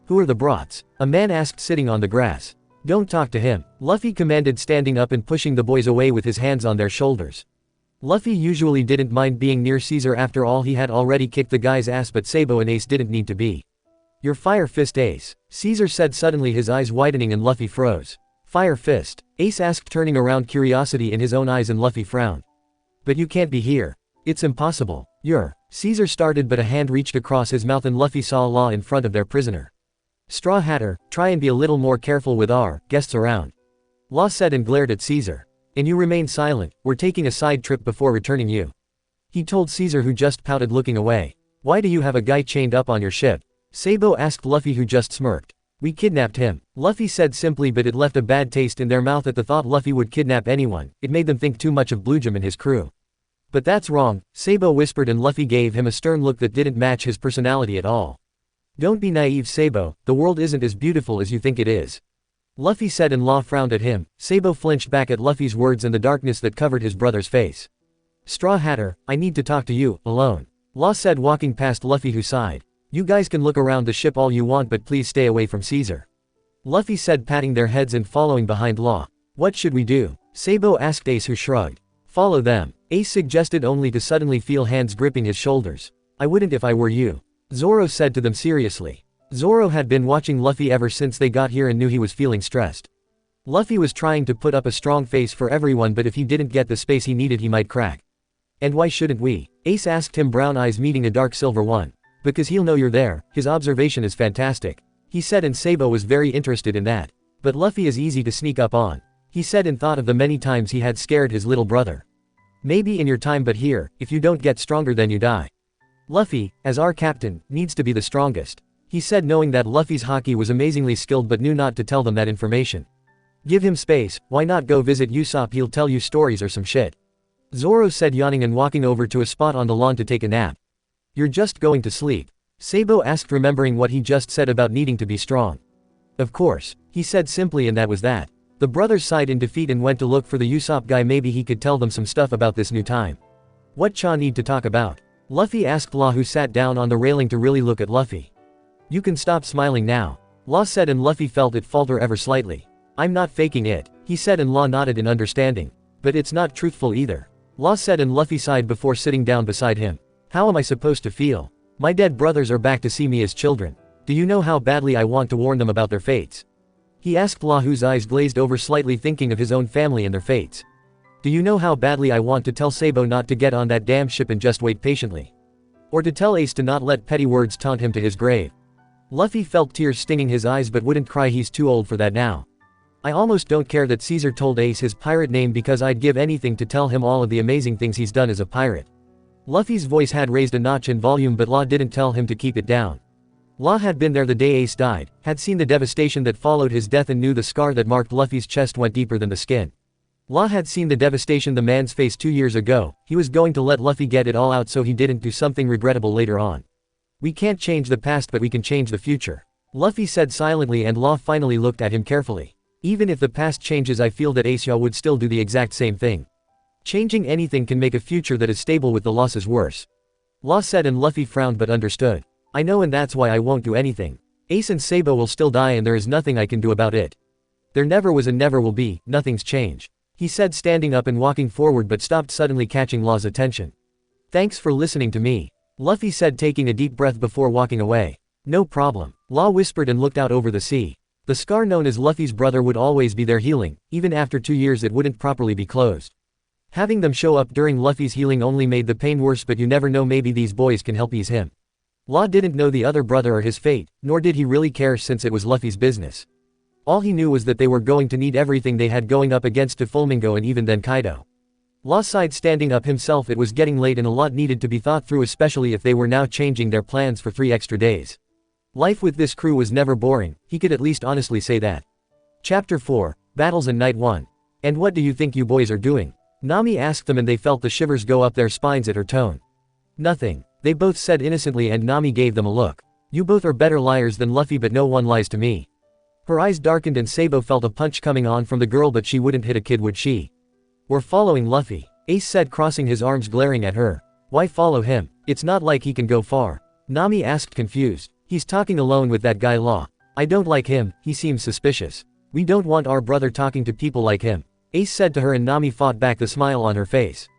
Who are the brats? A man asked, sitting on the grass. Don't talk to him, Luffy commanded, standing up and pushing the boys away with his hands on their shoulders. Luffy usually didn't mind being near Caesar, after all he had already kicked the guy's ass, but Sabo and Ace didn't need to be. Your Fire Fist, Ace, Caesar said, suddenly his eyes widening, and Luffy froze. Fire Fist? Ace asked, turning around, curiosity in his own eyes, and Luffy frowned. But you can't be here. It's impossible. You're. Caesar started, but a hand reached across his mouth and Luffy saw Law in front of their prisoner. Straw Hatter, try and be a little more careful with our guests around. Law said and glared at Caesar. And you remain silent, we're taking a side trip before returning you. He told Caesar, who just pouted, looking away. Why do you have a guy chained up on your ship? Sabo asked Luffy, who just smirked. We kidnapped him, Luffy said simply, but it left a bad taste in their mouth at the thought Luffy would kidnap anyone. It made them think too much of Bluejum and his crew. But that's wrong, Sabo whispered and Luffy gave him a stern look that didn't match his personality at all. Don't be naive Sabo, the world isn't as beautiful as you think it is. Luffy said and Law frowned at him. Sabo flinched back at Luffy's words and the darkness that covered his brother's face. Straw Hatter, I need to talk to you, alone. Law said walking past Luffy who sighed. You guys can look around the ship all you want but please stay away from Caesar. Luffy said patting their heads and following behind Law. What should we do? Sabo asked Ace who shrugged. Follow them. Ace suggested only to suddenly feel hands gripping his shoulders. I wouldn't if I were you. Zoro said to them seriously. Zoro had been watching Luffy ever since they got here and knew he was feeling stressed. Luffy was trying to put up a strong face for everyone but if he didn't get the space he needed he might crack. And why shouldn't we? Ace asked him, brown eyes meeting a dark silver one. Because he'll know you're there, his observation is fantastic. He said and Sabo was very interested in that. But Luffy is easy to sneak up on. He said and thought of the many times he had scared his little brother. Maybe in your time but here, if you don't get stronger then you die. Luffy, as our captain, needs to be the strongest. He said knowing that Luffy's haki was amazingly skilled but knew not to tell them that information. Give him space, why not go visit Usopp, he'll tell you stories or some shit. Zoro said yawning and walking over to a spot on the lawn to take a nap. You're just going to sleep? Sabo asked remembering what he just said about needing to be strong. Of course, he said simply and that was that. The brothers sighed in defeat and went to look for the Usopp guy, maybe he could tell them some stuff about this new time. What Cha need to talk about? Luffy asked Law who sat down on the railing to really look at Luffy. You can stop smiling now. Law said and Luffy felt it falter ever slightly. I'm not faking it, he said and Law nodded in understanding. But it's not truthful either. Law said and Luffy sighed before sitting down beside him. How am I supposed to feel? My dead brothers are back to see me as children. Do you know how badly I want to warn them about their fates? He asked Law whose eyes glazed over slightly thinking of his own family and their fates. Do you know how badly I want to tell Sabo not to get on that damn ship and just wait patiently? Or to tell Ace to not let petty words taunt him to his grave? Luffy felt tears stinging his eyes but wouldn't cry, he's too old for that now. I almost don't care that Caesar told Ace his pirate name because I'd give anything to tell him all of the amazing things he's done as a pirate. Luffy's voice had raised a notch in volume but Law didn't tell him to keep it down. Law had been there the day Ace died, had seen the devastation that followed his death and knew the scar that marked Luffy's chest went deeper than the skin. Law had seen the devastation the man's faced 2 years ago. He was going to let Luffy get it all out so he didn't do something regrettable later on. We can't change the past but we can change the future. Luffy said silently and Law finally looked at him carefully. Even if the past changes I feel that Ace would still do the exact same thing. Changing anything can make a future that is stable with the losses worse. Law said and Luffy frowned but understood. I know and that's why I won't do anything. Ace and Sabo will still die and there is nothing I can do about it. There never was and never will be, nothing's changed. He said standing up and walking forward but stopped suddenly catching Law's attention. Thanks for listening to me. Luffy said taking a deep breath before walking away. No problem. Law whispered and looked out over the sea. The scar known as Luffy's brother would always be there healing, even after 2 years it wouldn't properly be closed. Having them show up during Luffy's healing only made the pain worse but you never know, maybe these boys can help ease him. Law didn't know the other brother or his fate, nor did he really care since it was Luffy's business. All he knew was that they were going to need everything they had going up against Doflamingo and even then Kaido. Law sighed standing up himself, it was getting late and a lot needed to be thought through, especially if they were now changing their plans for 3 extra days. Life with this crew was never boring, he could at least honestly say that. Chapter 4, Battles and Night 1. And what do you think you boys are doing? Nami asked them and they felt the shivers go up their spines at her tone. Nothing, they both said innocently and Nami gave them a look. You both are better liars than Luffy but no one lies to me. Her eyes darkened and Sabo felt a punch coming on from the girl but she wouldn't hit a kid, would she? We're following Luffy, Ace said crossing his arms glaring at her. Why follow him? It's not like he can go far. Nami asked confused. He's talking alone with that guy Law. I don't like him, he seems suspicious. We don't want our brother talking to people like him, Ace said to her and Nami fought back the smile on her face.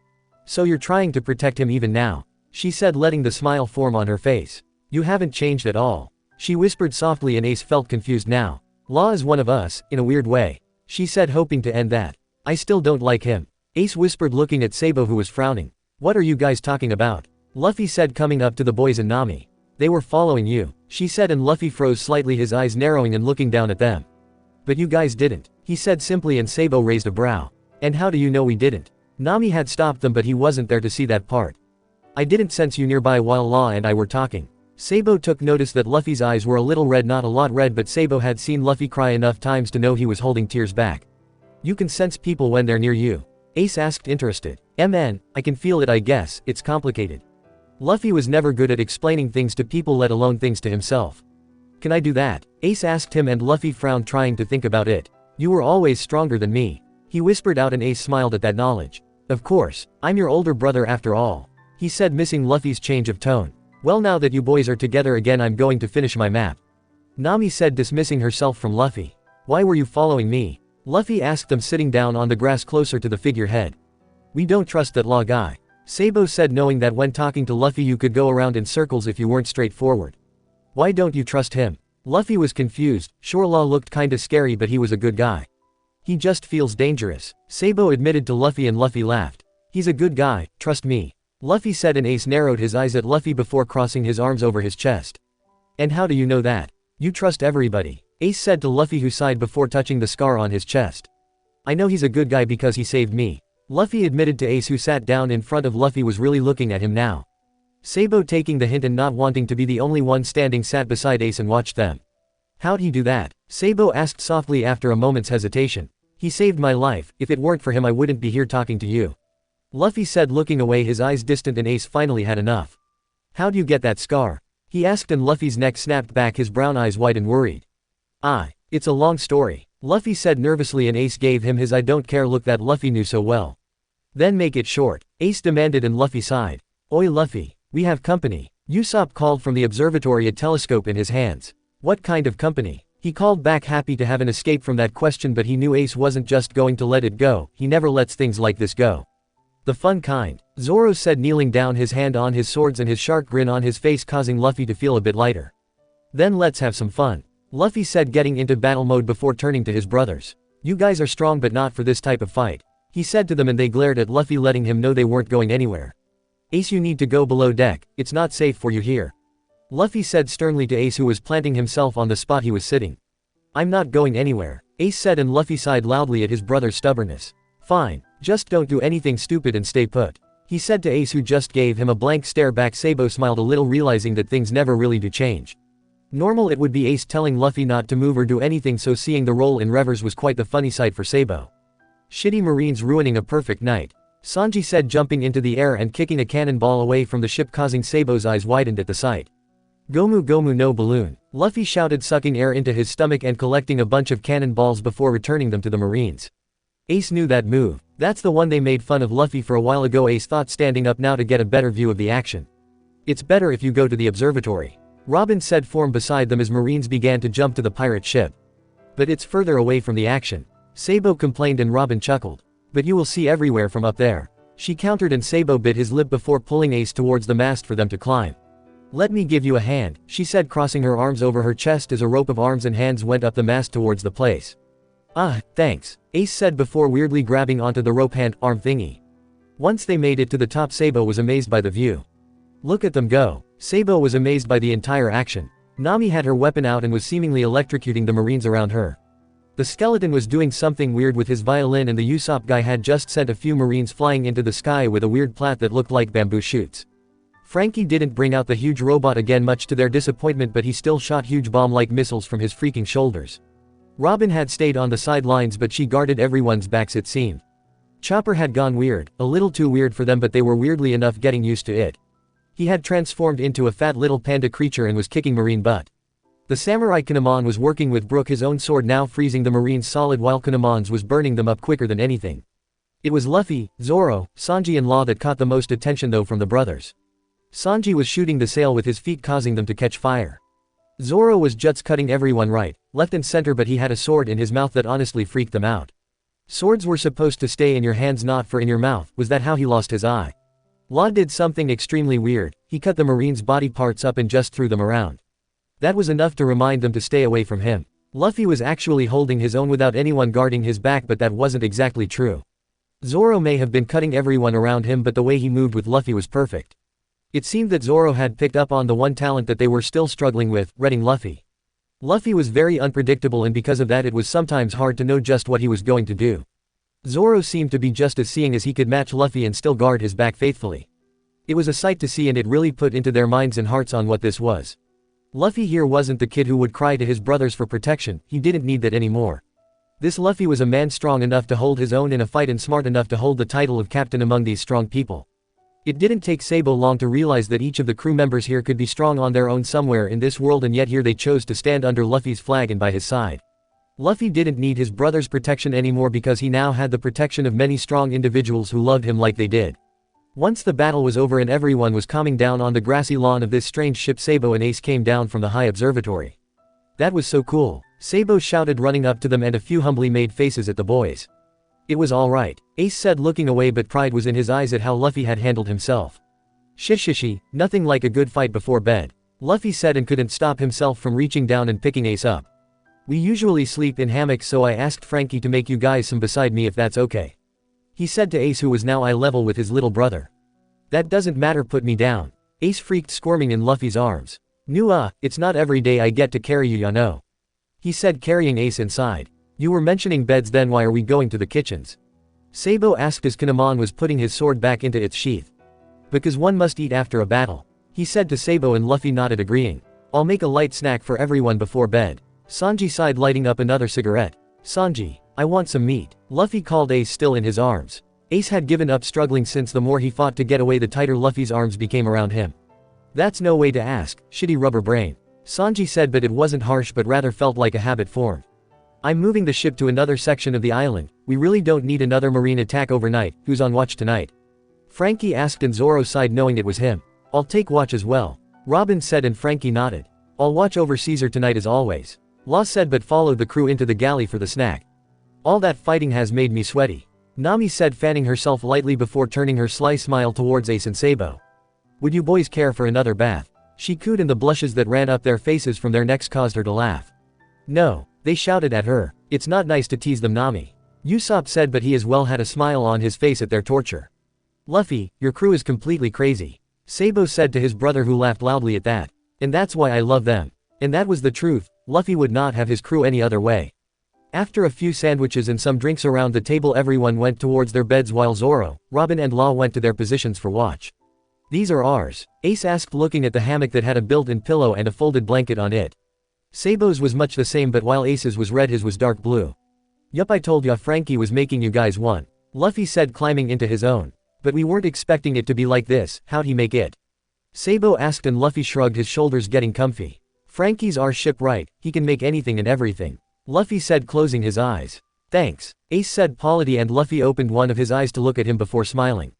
So you're trying to protect him even now? She said letting the smile form on her face. You haven't changed at all. She whispered softly and Ace felt confused now. Law is one of us, in a weird way. She said hoping to end that. I still don't like him. Ace whispered looking at Sabo who was frowning. What are you guys talking about? Luffy said coming up to the boys and Nami. They were following you, she said and Luffy froze slightly, his eyes narrowing and looking down at them. But you guys didn't, he said simply and Sabo raised a brow. And how do you know we didn't? Nami had stopped them but he wasn't there to see that part. I didn't sense you nearby while Law and I were talking. Sabo took notice that Luffy's eyes were a little red, not a lot red, but Sabo had seen Luffy cry enough times to know he was holding tears back. You can sense people when they're near you. Ace asked interested. I can feel it, I guess, it's complicated. Luffy was never good at explaining things to people, let alone things to himself. Can I do that? Ace asked him, and Luffy frowned, trying to think about it. You were always stronger than me, he whispered out, and Ace smiled at that knowledge. Of course, I'm your older brother after all, he said, missing Luffy's change of tone. Well, now that you boys are together again, I'm going to finish my map, Nami said, dismissing herself from Luffy. Why were you following me? Luffy asked them, sitting down on the grass closer to the figurehead. We don't trust that Law guy, Sabo said, knowing that when talking to Luffy you could go around in circles if you weren't straightforward. Why don't you trust him? Luffy was confused. Sure, Law looked kinda scary, but he was a good guy. He just feels dangerous, Sabo admitted to Luffy, and Luffy laughed. He's a good guy, trust me, Luffy said, and Ace narrowed his eyes at Luffy before crossing his arms over his chest. And how do you know that? You trust everybody, Ace said to Luffy, who sighed before touching the scar on his chest. I know he's a good guy because he saved me, Luffy admitted to Ace, who sat down in front of Luffy, was really looking at him now. Sabo, taking the hint and not wanting to be the only one standing, sat beside Ace and watched them. How'd he do that? Sabo asked softly after a moment's hesitation. He saved my life. If it weren't for him I wouldn't be here talking to you, Luffy said, looking away, his eyes distant, and Ace finally had enough. How'd you get that scar? He asked, and Luffy's neck snapped back, his brown eyes wide and worried. It's a long story, Luffy said nervously, and Ace gave him his I don't care look that Luffy knew so well. Then make it short, Ace demanded, and Luffy sighed. Oi Luffy, we have company, Usopp called from the observatory, a telescope in his hands. What kind of company? He called back, happy to have an escape from that question, but he knew Ace wasn't just going to let it go. He never lets things like this go. The fun kind, Zoro said, kneeling down, his hand on his swords and his shark grin on his face, causing Luffy to feel a bit lighter. Then let's have some fun, Luffy said, getting into battle mode before turning to his brothers. You guys are strong, but not for this type of fight, he said to them, and they glared at Luffy, letting him know they weren't going anywhere. Ace, you need to go below deck, it's not safe for you here, Luffy said sternly to Ace, who was planting himself on the spot he was sitting. I'm not going anywhere, Ace said, and Luffy sighed loudly at his brother's stubbornness. Fine, just don't do anything stupid and stay put, he said to Ace, who just gave him a blank stare back. Sabo smiled a little, realizing that things never really do change. Normal it would be Ace telling Luffy not to move or do anything, so seeing the roll in revers was quite the funny sight for Sabo. Shitty Marines ruining a perfect night, Sanji said, jumping into the air and kicking a cannonball away from the ship, causing Sabo's eyes widened at the sight. Gomu Gomu no balloon, Luffy shouted, sucking air into his stomach and collecting a bunch of cannonballs before returning them to the Marines. Ace knew that move. That's the one they made fun of Luffy for a while ago, Ace thought, standing up now to get a better view of the action. It's better if you go to the observatory, Robin said, form beside them as Marines began to jump to the pirate ship. But it's further away from the action, Sabo complained, and Robin chuckled. But you will see everywhere from up there, she countered, and Sabo bit his lip before pulling Ace towards the mast for them to climb. Let me give you a hand, she said, crossing her arms over her chest as a rope of arms and hands went up the mast towards the place. Thanks, Ace said before weirdly grabbing onto the rope arm thingy. Once they made it to the top, Sabo was amazed by the view. Look at them go. Sabo was amazed by the entire action. Nami had her weapon out and was seemingly electrocuting the Marines around her. The skeleton was doing something weird with his violin, and the Usopp guy had just sent a few Marines flying into the sky with a weird plait that looked like bamboo shoots. Frankie didn't bring out the huge robot again, much to their disappointment, but he still shot huge bomb-like missiles from his freaking shoulders. Robin had stayed on the sidelines, but she guarded everyone's backs, it seemed. Chopper had gone weird, a little too weird for them, but they were weirdly enough getting used to it. He had transformed into a fat little panda creature and was kicking Marine butt. The samurai Kinemon was working with Brook, his own sword now freezing the Marines solid, while Kinemon's was burning them up quicker than anything. It was Luffy, Zoro, Sanji and Law that caught the most attention though from the brothers. Sanji was shooting the sail with his feet, causing them to catch fire. Zoro was just cutting everyone right, left and center, but he had a sword in his mouth that honestly freaked them out. Swords were supposed to stay in your hands, not for in your mouth. Was that how he lost his eye? Law did something extremely weird. He cut the Marines' body parts up and just threw them around. That was enough to remind them to stay away from him. Luffy was actually holding his own without anyone guarding his back, but that wasn't exactly true. Zoro may have been cutting everyone around him, but the way he moved with Luffy was perfect. It seemed that Zoro had picked up on the one talent that they were still struggling with, reading Luffy. Luffy was very unpredictable, and because of that it was sometimes hard to know just what he was going to do. Zoro seemed to be just as seeing as he could match Luffy and still guard his back faithfully. It was a sight to see, and it really put into their minds and hearts on what this was. Luffy here wasn't the kid who would cry to his brothers for protection. He didn't need that anymore. This Luffy was a man strong enough to hold his own in a fight and smart enough to hold the title of captain among these strong people. It didn't take Sabo long to realize that each of the crew members here could be strong on their own somewhere in this world, and yet here they chose to stand under Luffy's flag and by his side. Luffy didn't need his brother's protection anymore because he now had the protection of many strong individuals who loved him like they did. Once the battle was over and everyone was calming down on the grassy lawn of this strange ship, Sabo and Ace came down from the high observatory. That was so cool, Sabo shouted, running up to them, and a few humbly made faces at the boys. It was alright, Ace said, looking away, but pride was in his eyes at how Luffy had handled himself. Shishishi, nothing like a good fight before bed, Luffy said, and couldn't stop himself from reaching down and picking Ace up. We usually sleep in hammocks, so I asked Frankie to make you guys some beside me if that's okay. He said to Ace, who was now eye level with his little brother. That doesn't matter, put me down. Ace freaked, squirming in Luffy's arms. It's not every day I get to carry you, know. He said, carrying Ace inside. You were mentioning beds, then why are we going to the kitchens? Sabo asked as Kinemon was putting his sword back into its sheath. Because one must eat after a battle, he said to Sabo, and Luffy nodded, agreeing. I'll make a light snack for everyone before bed. Sanji sighed, lighting up another cigarette. Sanji, I want some meat, Luffy called Ace, still in his arms. Ace had given up struggling since the more he fought to get away, the tighter Luffy's arms became around him. That's no way to ask, shitty rubber brain, Sanji said, but it wasn't harsh but rather felt like a habit formed. I'm moving the ship to another section of the island. We really don't need another marine attack overnight. Who's on watch tonight? Frankie asked, and Zoro sighed, knowing it was him. I'll take watch as well, Robin said, and Frankie nodded. I'll watch over Caesar tonight as always, Law said, but followed the crew into the galley for the snack. All that fighting has made me sweaty, Nami said, fanning herself lightly before turning her sly smile towards Ace and Sabo. Would you boys care for another bath? She cooed, and the blushes that ran up their faces from their necks caused her to laugh. No, they shouted at her. It's not nice to tease them, Nami, Usopp said, but he as well had a smile on his face at their torture. Luffy, your crew is completely crazy, Sabo said to his brother, who laughed loudly at that. And that's why I love them. And that was the truth. Luffy would not have his crew any other way. After a few sandwiches and some drinks around the table, everyone went towards their beds while Zoro, Robin and Law went to their positions for watch. These are ours, Ace asked, looking at the hammock that had a built-in pillow and a folded blanket on it. Sabo's was much the same, but while Ace's was red, his was dark blue. Yup, I told ya Frankie was making you guys one, Luffy said, climbing into his own. But we weren't expecting it to be like this. How'd he make it? Sabo asked, and Luffy shrugged his shoulders, getting comfy. Frankie's our ship, right? He can make anything and everything, Luffy said, closing his eyes. Thanks, Ace said politely, and Luffy opened one of his eyes to look at him before smiling.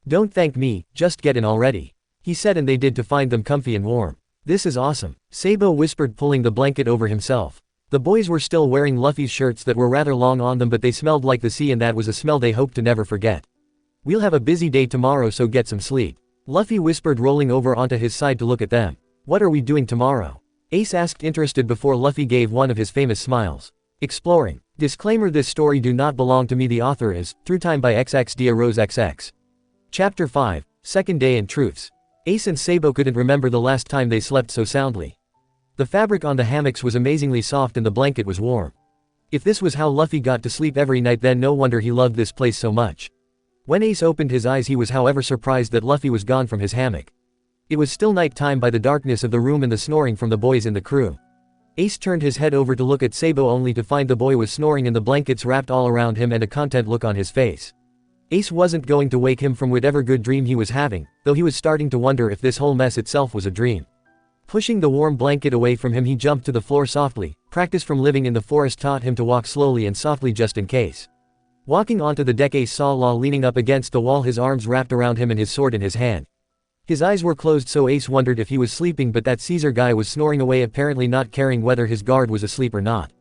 Don't thank me, just get in already, he said, and they did, to find them comfy and warm. This is awesome, Sabo whispered, pulling the blanket over himself. The boys were still wearing Luffy's shirts that were rather long on them, but they smelled like the sea, and that was a smell they hoped to never forget. We'll have a busy day tomorrow, so get some sleep, Luffy whispered, rolling over onto his side to look at them. What are we doing tomorrow? Ace asked, interested, before Luffy gave one of his famous smiles. Exploring. Disclaimer: this story do not belong to me. The author is Through Time by xXDia-RoseXx. Chapter 5, Second Day in Truths. Ace and Sabo couldn't remember the last time they slept so soundly. The fabric on the hammocks was amazingly soft and the blanket was warm. If this was how Luffy got to sleep every night, then no wonder he loved this place so much. When Ace opened his eyes, he was however surprised that Luffy was gone from his hammock. It was still night time by the darkness of the room and the snoring from the boys in the crew. Ace turned his head over to look at Sabo, only to find the boy was snoring and the blankets wrapped all around him and a content look on his face. Ace wasn't going to wake him from whatever good dream he was having, though he was starting to wonder if this whole mess itself was a dream. Pushing the warm blanket away from him, he jumped to the floor softly. Practice from living in the forest taught him to walk slowly and softly just in case. Walking onto the deck, Ace saw Law leaning up against the wall, his arms wrapped around him and his sword in his hand. His eyes were closed, so Ace wondered if he was sleeping, but that Caesar guy was snoring away, apparently not caring whether his guard was asleep or not.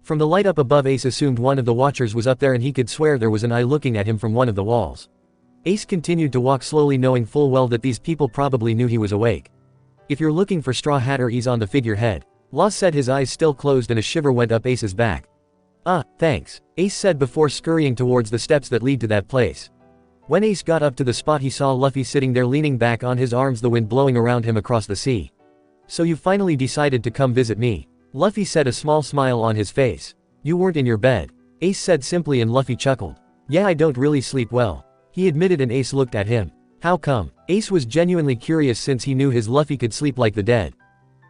From the light up above, Ace assumed one of the watchers was up there, and he could swear there was an eye looking at him from one of the walls. Ace continued to walk slowly, knowing full well that these people probably knew he was awake. If you're looking for Straw Hat or ease on the figurehead, Law said, his eyes still closed, and a shiver went up Ace's back. Thanks, Ace said before scurrying towards the steps that lead to that place. When Ace got up to the spot, he saw Luffy sitting there leaning back on his arms, the wind blowing around him across the sea. So you finally decided to come visit me, Luffy said, a small smile on his face. You weren't in your bed, Ace said simply, and Luffy chuckled. Yeah, I don't really sleep well, he admitted, and Ace looked at him. How come? Ace was genuinely curious since he knew his Luffy could sleep like the dead.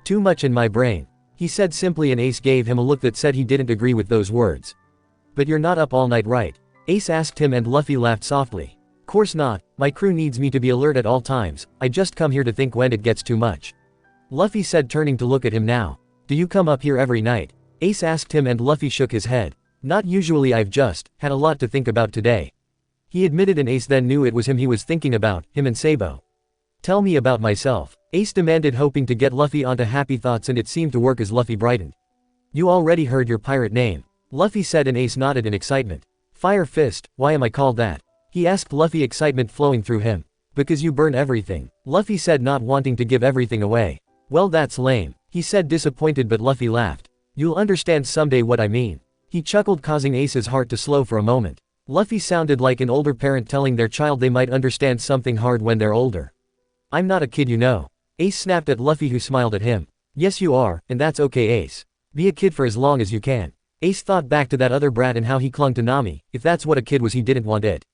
Too much in my brain, he said simply, and Ace gave him a look that said he didn't agree with those words. But you're not up all night, right? Ace asked him, and Luffy laughed softly. Course not, my crew needs me to be alert at all times, I just come here to think when it gets too much. Luffy said, turning to look at him now. Do you come up here every night? Ace asked him, and Luffy shook his head. Not usually, I've just had a lot to think about today. He admitted, and Ace then knew it was him he was thinking about, him and Sabo. Tell me about myself, Ace demanded, hoping to get Luffy onto happy thoughts, and it seemed to work as Luffy brightened. You already heard your pirate name, Luffy said, and Ace nodded in excitement. Fire Fist, why am I called that? He asked Luffy, excitement flowing through him. Because you burn everything, Luffy said, not wanting to give everything away. Well, that's lame, he said, disappointed, but Luffy laughed. You'll understand someday what I mean. He chuckled, causing Ace's heart to slow for a moment. Luffy sounded like an older parent telling their child they might understand something hard when they're older. I'm not a kid, you know. Ace snapped at Luffy, who smiled at him. Yes you are, and that's okay, Ace. Be a kid for as long as you can. Ace thought back to that other brat and how he clung to Nami. If that's what a kid was, he didn't want it.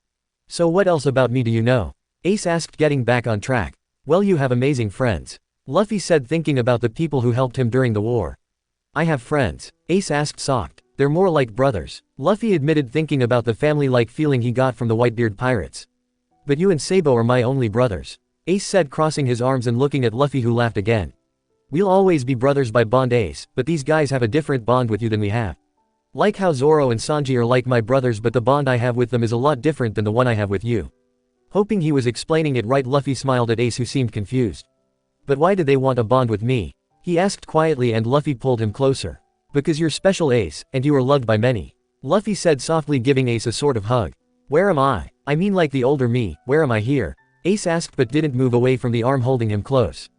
So what else about me do you know? Ace asked, getting back on track. Well, you have amazing friends, Luffy said, thinking about the people who helped him during the war. I have friends, Ace asked, shocked. They're more like brothers, Luffy admitted, thinking about the family-like feeling he got from the Whitebeard pirates. But you and Sabo are my only brothers, Ace said, crossing his arms and looking at Luffy, who laughed again. We'll always be brothers by bond, Ace, but these guys have a different bond with you than we have. Like how Zoro and Sanji are like my brothers, but the bond I have with them is a lot different than the one I have with you. Hoping he was explaining it right, Luffy smiled at Ace, who seemed confused. But why did they want a bond with me? He asked quietly, and Luffy pulled him closer. Because you're special, Ace, and you are loved by many, Luffy said softly, giving Ace a sort of hug. Where am I? I mean like the older me, where am I here? Ace asked, but didn't move away from the arm holding him close.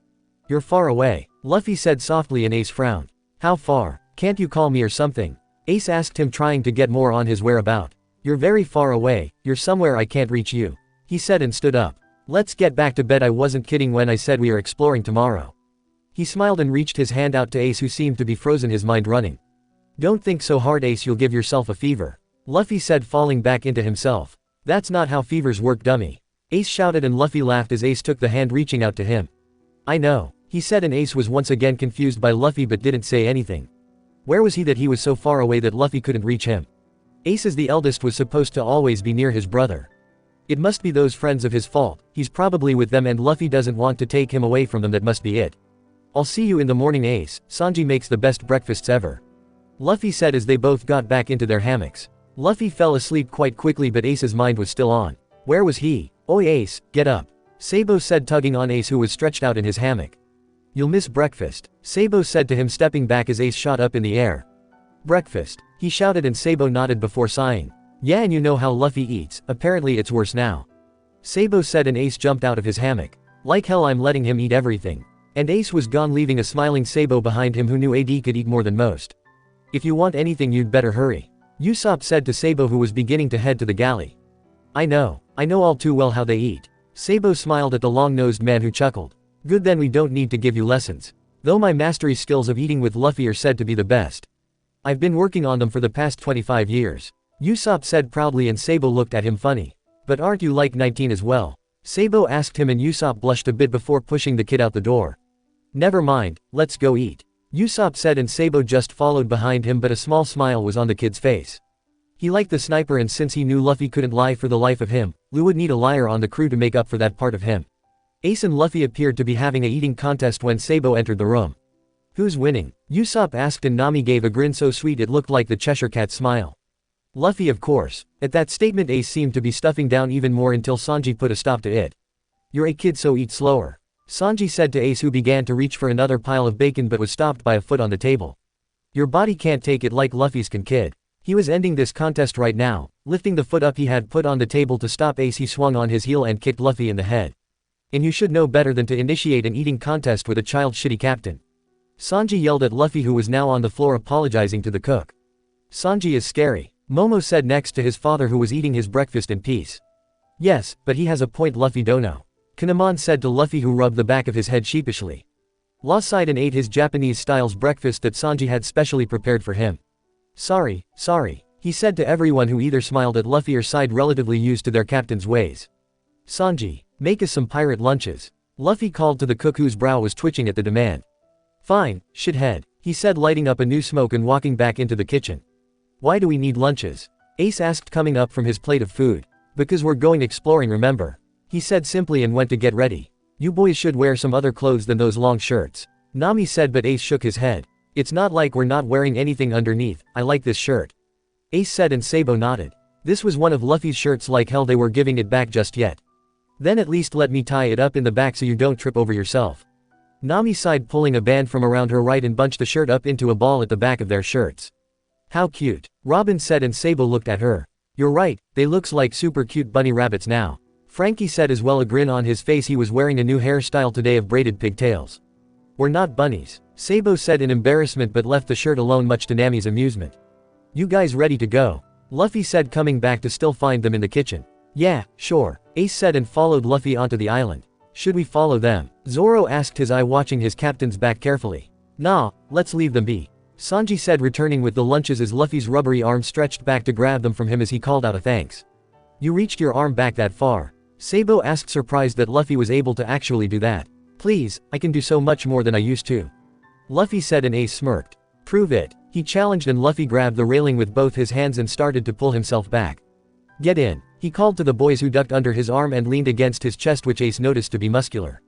You're far away, Luffy said softly, and Ace frowned. How far? Can't you call me or something? Ace asked him, trying to get more on his whereabout. You're very far away, you're somewhere I can't reach you, he said, and stood up. Let's get back to bed, I wasn't kidding when I said we are exploring tomorrow. He smiled and reached his hand out to Ace, who seemed to be frozen, his mind running. Don't think so hard, Ace, you'll give yourself a fever, Luffy said, falling back into himself. That's not how fevers work, dummy, Ace shouted, and Luffy laughed as Ace took the hand reaching out to him. I know, he said, and Ace was once again confused by Luffy but didn't say anything. Where was he that he was so far away that Luffy couldn't reach him? Ace, as the eldest, was supposed to always be near his brother. It must be those friends of his fault, he's probably with them and Luffy doesn't want to take him away from them, that must be it. I'll see you in the morning, Ace, Sanji makes the best breakfasts ever, Luffy said as they both got back into their hammocks. Luffy fell asleep quite quickly, but Ace's mind was still on. Where was he? Oi Ace, get up, Sabo said, tugging on Ace, who was stretched out in his hammock. You'll miss breakfast, Sabo said to him, stepping back as Ace shot up in the air. Breakfast, he shouted, and Sabo nodded before sighing. Yeah, and you know how Luffy eats, apparently it's worse now, Sabo said, and Ace jumped out of his hammock. Like hell, I'm letting him eat everything. And Ace was gone, leaving a smiling Sabo behind him, who knew AD could eat more than most. If you want anything, you'd better hurry, Usopp said to Sabo, who was beginning to head to the galley. I know all too well how they eat, Sabo smiled at the long-nosed man, who chuckled. Good, then we don't need to give you lessons. Though my mastery skills of eating with Luffy are said to be the best. I've been working on them for the past 25 years, Usopp said proudly, and Sabo looked at him funny. But aren't you like 19 as well? Sabo asked him, and Usopp blushed a bit before pushing the kid out the door. Never mind, let's go eat, Usopp said, and Sabo just followed behind him, but a small smile was on the kid's face. He liked the sniper, and since he knew Luffy couldn't lie for the life of him, Lu would need a liar on the crew to make up for that part of him. Ace and Luffy appeared to be having a eating contest when Sabo entered the room. Who's winning? Usopp asked, and Nami gave a grin so sweet it looked like the Cheshire Cat smile. Luffy, of course. At that statement, Ace seemed to be stuffing down even more until Sanji put a stop to it. You're a kid, so eat slower, Sanji said to Ace, who began to reach for another pile of bacon but was stopped by a foot on the table. Your body can't take it like Luffy's can, kid. He was ending this contest right now. Lifting the foot up he had put on the table to stop Ace, he swung on his heel and kicked Luffy in the head. And you should know better than to initiate an eating contest with a child, shitty captain, Sanji yelled at Luffy, who was now on the floor apologizing to the cook. Sanji is scary, Momo said next to his father, who was eating his breakfast in peace. Yes, but he has a point, Luffy dono, Kinemon said to Luffy, who rubbed the back of his head sheepishly. Law sighed and ate his Japanese-styles breakfast that Sanji had specially prepared for him. Sorry, he said to everyone, who either smiled at Luffy or sighed, relatively used to their captain's ways. Sanji, make us some pirate lunches, Luffy called to the cook, whose brow was twitching at the demand. Fine, shithead, he said, lighting up a new smoke and walking back into the kitchen. Why do we need lunches? Ace asked, coming up from his plate of food. Because we're going exploring, remember? He said simply and went to get ready. You boys should wear some other clothes than those long shirts. Nami said, but Ace shook his head. It's not like we're not wearing anything underneath, I like this shirt. Ace said and Sabo nodded. This was one of Luffy's shirts, like hell they were giving it back just yet. Then at least let me tie it up in the back so you don't trip over yourself. Nami sighed, pulling a band from around her right and bunched the shirt up into a ball at the back of their shirts. How cute, Robin said, and Sabo looked at her. You're right, they looks like super cute bunny rabbits now. Frankie said as well, a grin on his face. He was wearing a new hairstyle today of braided pigtails. We're not bunnies, Sabo said in embarrassment, but left the shirt alone, much to Nami's amusement. You guys ready to go? Luffy said, coming back to still find them in the kitchen. Yeah, sure, Ace said and followed Luffy onto the island. Should we follow them? Zoro asked, his eye watching his captain's back carefully. Nah, let's leave them be, Sanji said, returning with the lunches as Luffy's rubbery arm stretched back to grab them from him as he called out a thanks. You reached your arm back that far? Sabo asked, surprised that Luffy was able to actually do that. Please, I can do so much more than I used to, Luffy said, and Ace smirked. Prove it, he challenged, and Luffy grabbed the railing with both his hands and started to pull himself back. Get in, he called to the boys, who ducked under his arm and leaned against his chest, which Ace noticed to be muscular.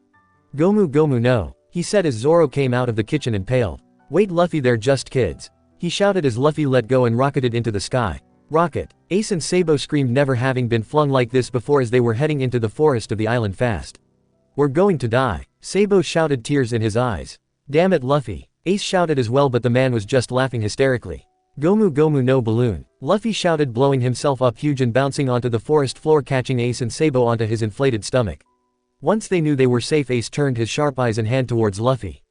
Gomu Gomu no, he said as Zoro came out of the kitchen and paled. Wait Luffy, they're just kids, he shouted as Luffy let go and rocketed into the sky. Rocket, Ace and Sabo screamed, never having been flung like this before, as they were heading into the forest of the island fast. We're going to die, Sabo shouted, tears in his eyes. Damn it Luffy, Ace shouted as well, but the man was just laughing hysterically. Gomu Gomu no balloon, Luffy shouted, blowing himself up huge and bouncing onto the forest floor, catching Ace and Sabo onto his inflated stomach. Once they knew they were safe, Ace turned his sharp eyes and hand towards Luffy.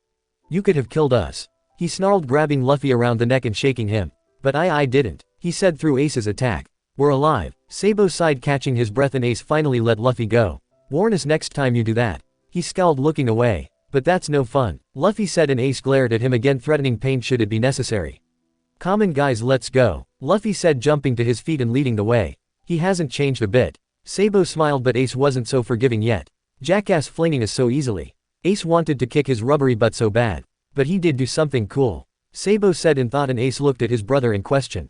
You could have killed us, he snarled, grabbing Luffy around the neck and shaking him. But I didn't, he said through Ace's attack. We're alive, Sabo sighed, catching his breath, and Ace finally let Luffy go. Warn us next time you do that, he scowled, looking away. But that's no fun, Luffy said, and Ace glared at him again, threatening pain should it be necessary. Come on guys, let's go, Luffy said, jumping to his feet and leading the way. He hasn't changed a bit. Sabo smiled, but Ace wasn't so forgiving yet. Jackass flinging us so easily. Ace wanted to kick his rubbery butt so bad. But he did do something cool, Sabo said in thought, and Ace looked at his brother in question.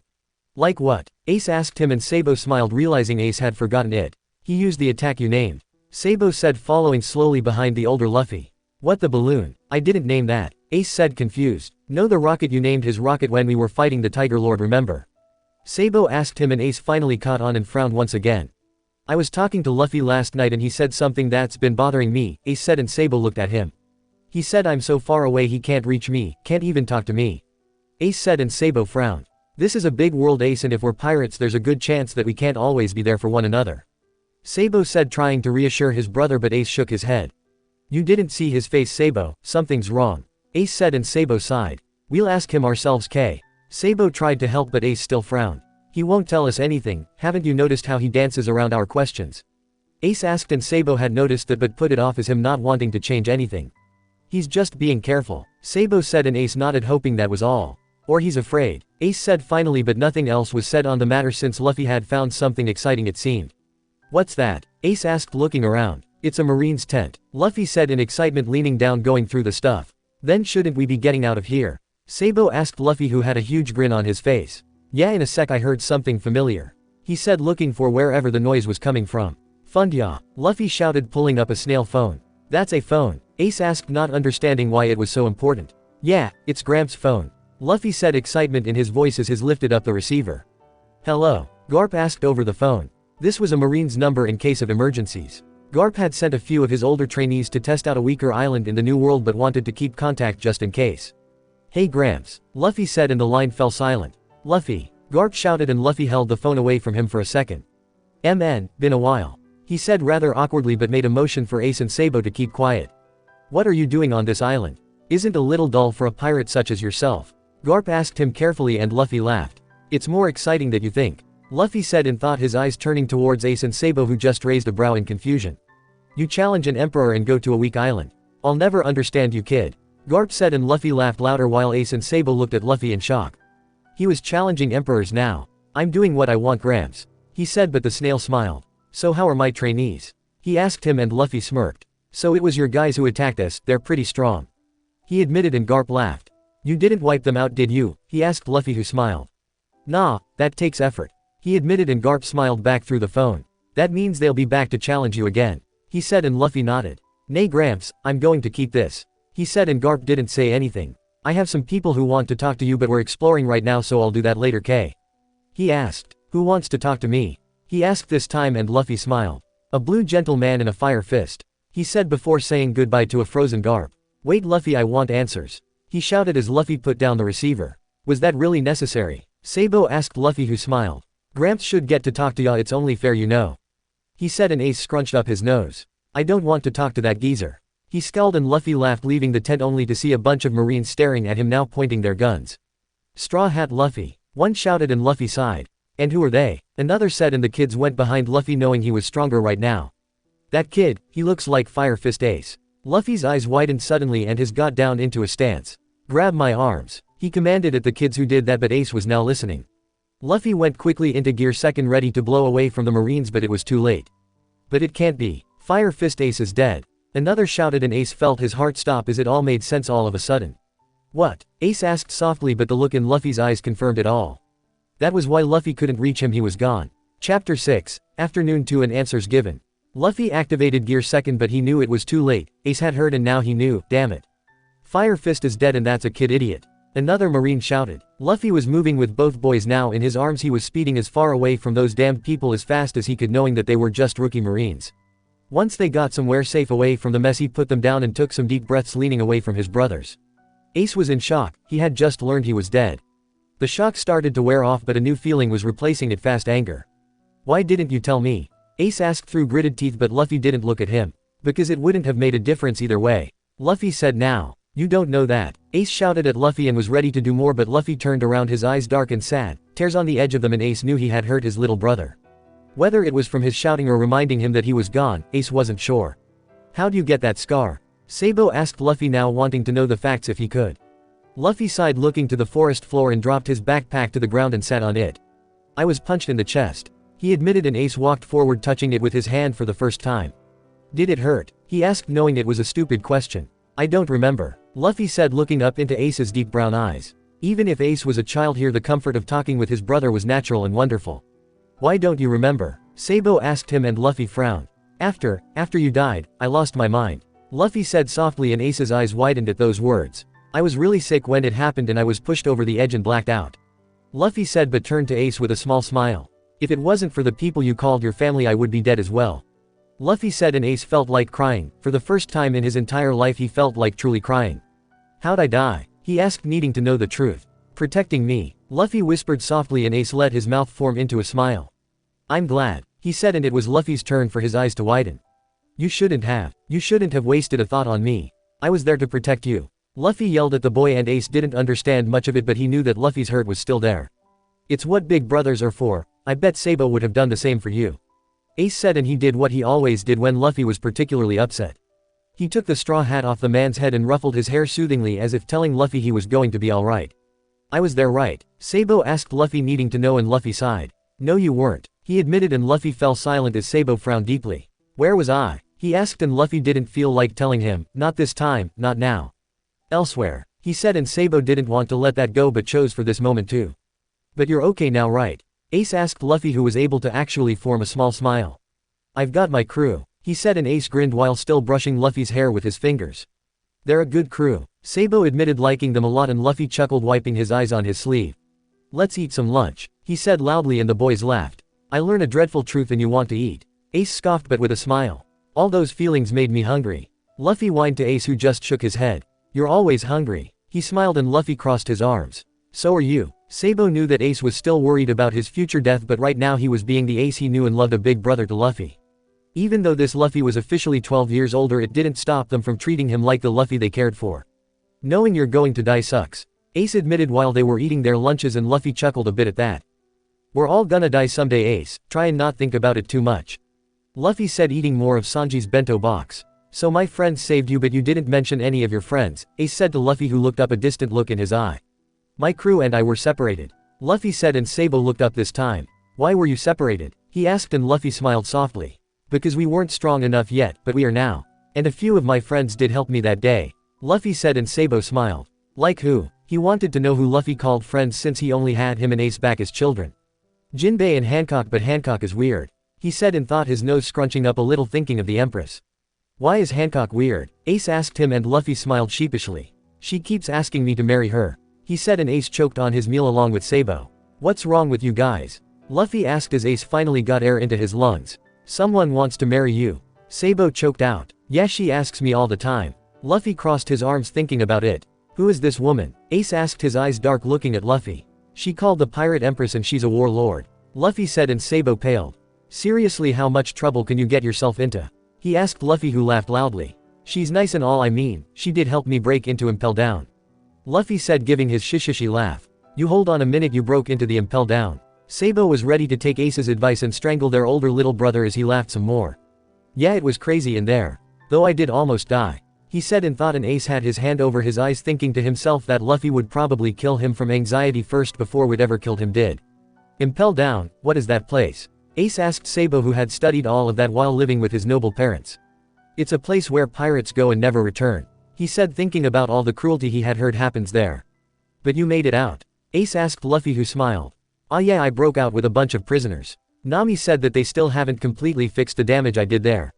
Like what? Ace asked him, and Sabo smiled, realizing Ace had forgotten it. He used the attack you named, Sabo said, following slowly behind the older Luffy. What, the balloon? I didn't name that, Ace said, confused. No, the rocket you named his rocket when we were fighting the Tiger Lord, remember? Sabo asked him, and Ace finally caught on and frowned once again. I was talking to Luffy last night and he said something that's been bothering me, Ace said, and Sabo looked at him. He said I'm so far away he can't reach me, can't even talk to me, Ace said, and Sabo frowned. This is a big world, Ace, and if we're pirates there's a good chance that we can't always be there for one another, Sabo said, trying to reassure his brother, but Ace shook his head. You didn't see his face, Sabo, something's wrong, Ace said, and Sabo sighed. We'll ask him ourselves, K. Sabo tried to help, but Ace still frowned. He won't tell us anything. Haven't you noticed how he dances around our questions? Ace asked, and Sabo had noticed that but put it off as him not wanting to change anything. He's just being careful, Sabo said, and Ace nodded, hoping that was all. Or he's afraid, Ace said finally, but nothing else was said on the matter since Luffy had found something exciting, it seemed. What's that? Ace asked, looking around. It's a marine's tent, Luffy said in excitement, leaning down going through the stuff. Then shouldn't we be getting out of here? Sabo asked Luffy, who had a huge grin on his face. Yeah, in a sec I heard something familiar, he said, looking for wherever the noise was coming from. Fundya, Luffy shouted, pulling up a snail phone. That's a phone, Ace asked, not understanding why it was so important. Yeah, it's Gramps' phone, Luffy said, excitement in his voice as he lifted up the receiver. Hello, Garp asked over the phone. This was a marine's number in case of emergencies. Garp had sent a few of his older trainees to test out a weaker island in the New World, but wanted to keep contact just in case. Hey Gramps, Luffy said, and the line fell silent. Luffy, Garp shouted, and Luffy held the phone away from him for a second. MN, been a while, he said rather awkwardly, but made a motion for Ace and Sabo to keep quiet. What are you doing on this island? Isn't a little dull for a pirate such as yourself? Garp asked him carefully, and Luffy laughed. It's more exciting than you think, Luffy said in thought, his eyes turning towards Ace and Sabo, who just raised a brow in confusion. You challenge an emperor and go to a weak island. I'll never understand you, kid, Garp said, and Luffy laughed louder while Ace and Sabo looked at Luffy in shock. He was challenging emperors now. I'm doing what I want, Gramps, he said, but the snail smiled. So how are my trainees? He asked him, and Luffy smirked. So it was your guys who attacked us, they're pretty strong, he admitted, and Garp laughed. You didn't wipe them out, did you? He asked Luffy, who smiled. Nah, that takes effort, he admitted, and Garp smiled back through the phone. That means they'll be back to challenge you again, he said, and Luffy nodded. Nay Gramps, I'm going to keep this, he said, and Garp didn't say anything. I have some people who want to talk to you, but we're exploring right now, so I'll do that later, K. He asked. Who wants to talk to me? He asked this time, and Luffy smiled. A blue gentleman in a fire fist, he said before saying goodbye to a frozen Garp. Wait Luffy, I want answers, he shouted as Luffy put down the receiver. Was that really necessary? Sabo asked Luffy, who smiled. Gramps should get to talk to ya, it's only fair, you know, he said, and Ace scrunched up his nose. I don't want to talk to that geezer, he scowled, and Luffy laughed, leaving the tent only to see a bunch of Marines staring at him now, pointing their guns. Straw Hat Luffy, one shouted, and Luffy sighed. And who are they? Another said, and the kids went behind Luffy, knowing he was stronger right now. That kid, he looks like Fire Fist Ace. Luffy's eyes widened suddenly and his got down into a stance. Grab my arms, he commanded at the kids who did that, but Ace was now listening. Luffy went quickly into gear second, ready to blow away from the Marines, but it was too late. But it can't be. Fire Fist Ace is dead. Another shouted, and Ace felt his heart stop as it all made sense all of a sudden. What? Ace asked softly, but the look in Luffy's eyes confirmed it all. That was why Luffy couldn't reach him, he was gone. Chapter 6, Afternoon 2 and Answers Given. Luffy activated gear second, but he knew it was too late. Ace had heard, and now he knew, damn it. Fire Fist is dead, and that's a kid idiot, another Marine shouted. Luffy was moving with both boys now in his arms. He was speeding as far away from those damned people as fast as he could, knowing that they were just rookie Marines. Once they got somewhere safe away from the mess, he put them down and took some deep breaths, leaning away from his brothers. Ace was in shock. He had just learned he was dead. The shock started to wear off, but a new feeling was replacing it, fast anger. Why didn't you tell me? Ace asked through gritted teeth, but Luffy didn't look at him. Because it wouldn't have made a difference either way. Luffy said, now. You don't know that. Ace shouted at Luffy and was ready to do more, but Luffy turned around, his eyes dark and sad, tears on the edge of them, and Ace knew he had hurt his little brother. Whether it was from his shouting or reminding him that he was gone, Ace wasn't sure. How'd you get that scar? Sabo asked Luffy, now wanting to know the facts if he could. Luffy sighed, looking to the forest floor, and dropped his backpack to the ground and sat on it. I was punched in the chest, he admitted, and Ace walked forward, touching it with his hand for the first time. Did it hurt? He asked, knowing it was a stupid question. I don't remember, Luffy said, looking up into Ace's deep brown eyes. Even if Ace was a child here, the comfort of talking with his brother was natural and wonderful. Why don't you remember? Sabo asked him, and Luffy frowned. After you died, I lost my mind, Luffy said softly, and Ace's eyes widened at those words. I was really sick when it happened, and I was pushed over the edge and blacked out, Luffy said, but turned to Ace with a small smile. If it wasn't for the people you called your family, I would be dead as well, Luffy said, and Ace felt like crying. For the first time in his entire life, he felt like truly crying. How'd I die? He asked, needing to know the truth. Protecting me, Luffy whispered softly, and Ace let his mouth form into a smile. I'm glad, he said, and it was Luffy's turn for his eyes to widen. You shouldn't have wasted a thought on me. I was there to protect you, Luffy yelled at the boy, and Ace didn't understand much of it, but he knew that Luffy's hurt was still there. It's what big brothers are for. I bet Sabo would have done the same for you, Ace said, and he did what he always did when Luffy was particularly upset. He took the straw hat off the man's head and ruffled his hair soothingly, as if telling Luffy he was going to be alright. I was there, right? Sabo asked Luffy, needing to know, and Luffy sighed. No, you weren't, he admitted, and Luffy fell silent as Sabo frowned deeply. Where was I? He asked, and Luffy didn't feel like telling him. Not this time, not now. Elsewhere, he said, and Sabo didn't want to let that go, but chose for this moment too. But you're okay now, right? Ace asked Luffy, who was able to actually form a small smile. I've got my crew, he said, and Ace grinned while still brushing Luffy's hair with his fingers. They're a good crew, Sabo admitted, liking them a lot, and Luffy chuckled, wiping his eyes on his sleeve. Let's eat some lunch, he said loudly, and the boys laughed. I learn a dreadful truth and you want to eat, Ace scoffed, but with a smile. All those feelings made me hungry, Luffy whined to Ace, who just shook his head. You're always hungry, he smiled, and Luffy crossed his arms. So are you. Sabo knew that Ace was still worried about his future death, but right now he was being the Ace he knew and loved, a big brother to Luffy. Even though this Luffy was officially 12 years older, it didn't stop them from treating him like the Luffy they cared for. Knowing you're going to die sucks, Ace admitted while they were eating their lunches, and Luffy chuckled a bit at that. We're all gonna die someday, Ace, try and not think about it too much, Luffy said, eating more of Sanji's bento box. So my friends saved you, but you didn't mention any of your friends, Ace said to Luffy, who looked up, a distant look in his eye. My crew and I were separated, Luffy said, and Sabo looked up this time. Why were you separated? He asked, and Luffy smiled softly. Because we weren't strong enough yet, but we are now. And a few of my friends did help me that day, Luffy said, and Sabo smiled. Like who? He wanted to know who Luffy called friends, since he only had him and Ace back as children. Jinbei and Hancock, but Hancock is weird. He said in thought, his nose scrunching up a little, thinking of the Empress. Why is Hancock weird? Ace asked him, and Luffy smiled sheepishly. She keeps asking me to marry her. He said, and Ace choked on his meal along with Sabo. What's wrong with you guys? Luffy asked as Ace finally got air into his lungs. Someone wants to marry you. Sabo choked out. Yeah, she asks me all the time. Luffy crossed his arms thinking about it. Who is this woman? Ace asked, his eyes dark, looking at Luffy. She called the Pirate Empress and she's a warlord. Luffy said, and Sabo paled. Seriously, how much trouble can you get yourself into? He asked Luffy, who laughed loudly. She's nice and all, I mean, she did help me break into Impel Down. Luffy said, giving his shishishi laugh. You hold on a minute, you broke into the Impel Down. Sabo was ready to take Ace's advice and strangle their older little brother as he laughed some more. Yeah, it was crazy in there. Though I did almost die. He said in thought, and Ace had his hand over his eyes, thinking to himself that Luffy would probably kill him from anxiety first before whatever killed him did. Impel Down, what is that place? Ace asked Sabo, who had studied all of that while living with his noble parents. It's a place where pirates go and never return. He said, thinking about all the cruelty he had heard happens there. But you made it out? Ace asked Luffy, who smiled. Ah yeah, I broke out with a bunch of prisoners. Nami said that they still haven't completely fixed the damage I did there.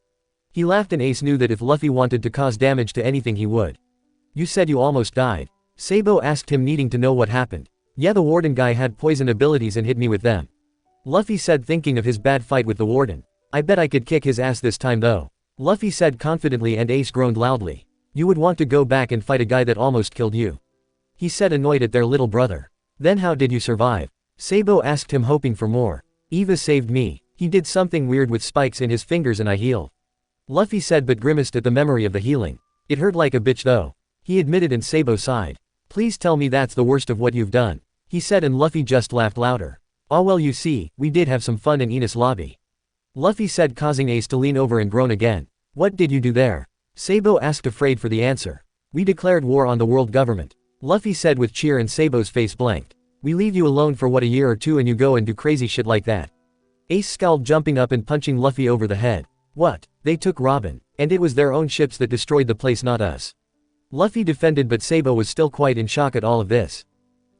He laughed, and Ace knew that if Luffy wanted to cause damage to anything he would. You said you almost died. Sabo asked him, needing to know what happened. Yeah, the warden guy had poison abilities and hit me with them. Luffy said, thinking of his bad fight with the warden. I bet I could kick his ass this time though. Luffy said confidently, and Ace groaned loudly. You would want to go back and fight a guy that almost killed you. He said, annoyed at their little brother. Then how did you survive? Sabo asked him, hoping for more. Eva saved me. He did something weird with spikes in his fingers and I healed. Luffy said, but grimaced at the memory of the healing. It hurt like a bitch though. He admitted, and Sabo sighed. Please tell me that's the worst of what you've done. He said, and Luffy just laughed louder. Ah well, you see, we did have some fun in Enos lobby. Luffy said, causing Ace to lean over and groan again. What did you do there? Sabo asked, afraid for the answer. We declared war on the world government. Luffy said with cheer, and Sabo's face blanked. We leave you alone for what, a year or two, and you go and do crazy shit like that? Ace scowled, jumping up and punching Luffy over the head. What? They took Robin. And it was their own ships that destroyed the place, not us. Luffy defended, but Sabo was still quite in shock at all of this.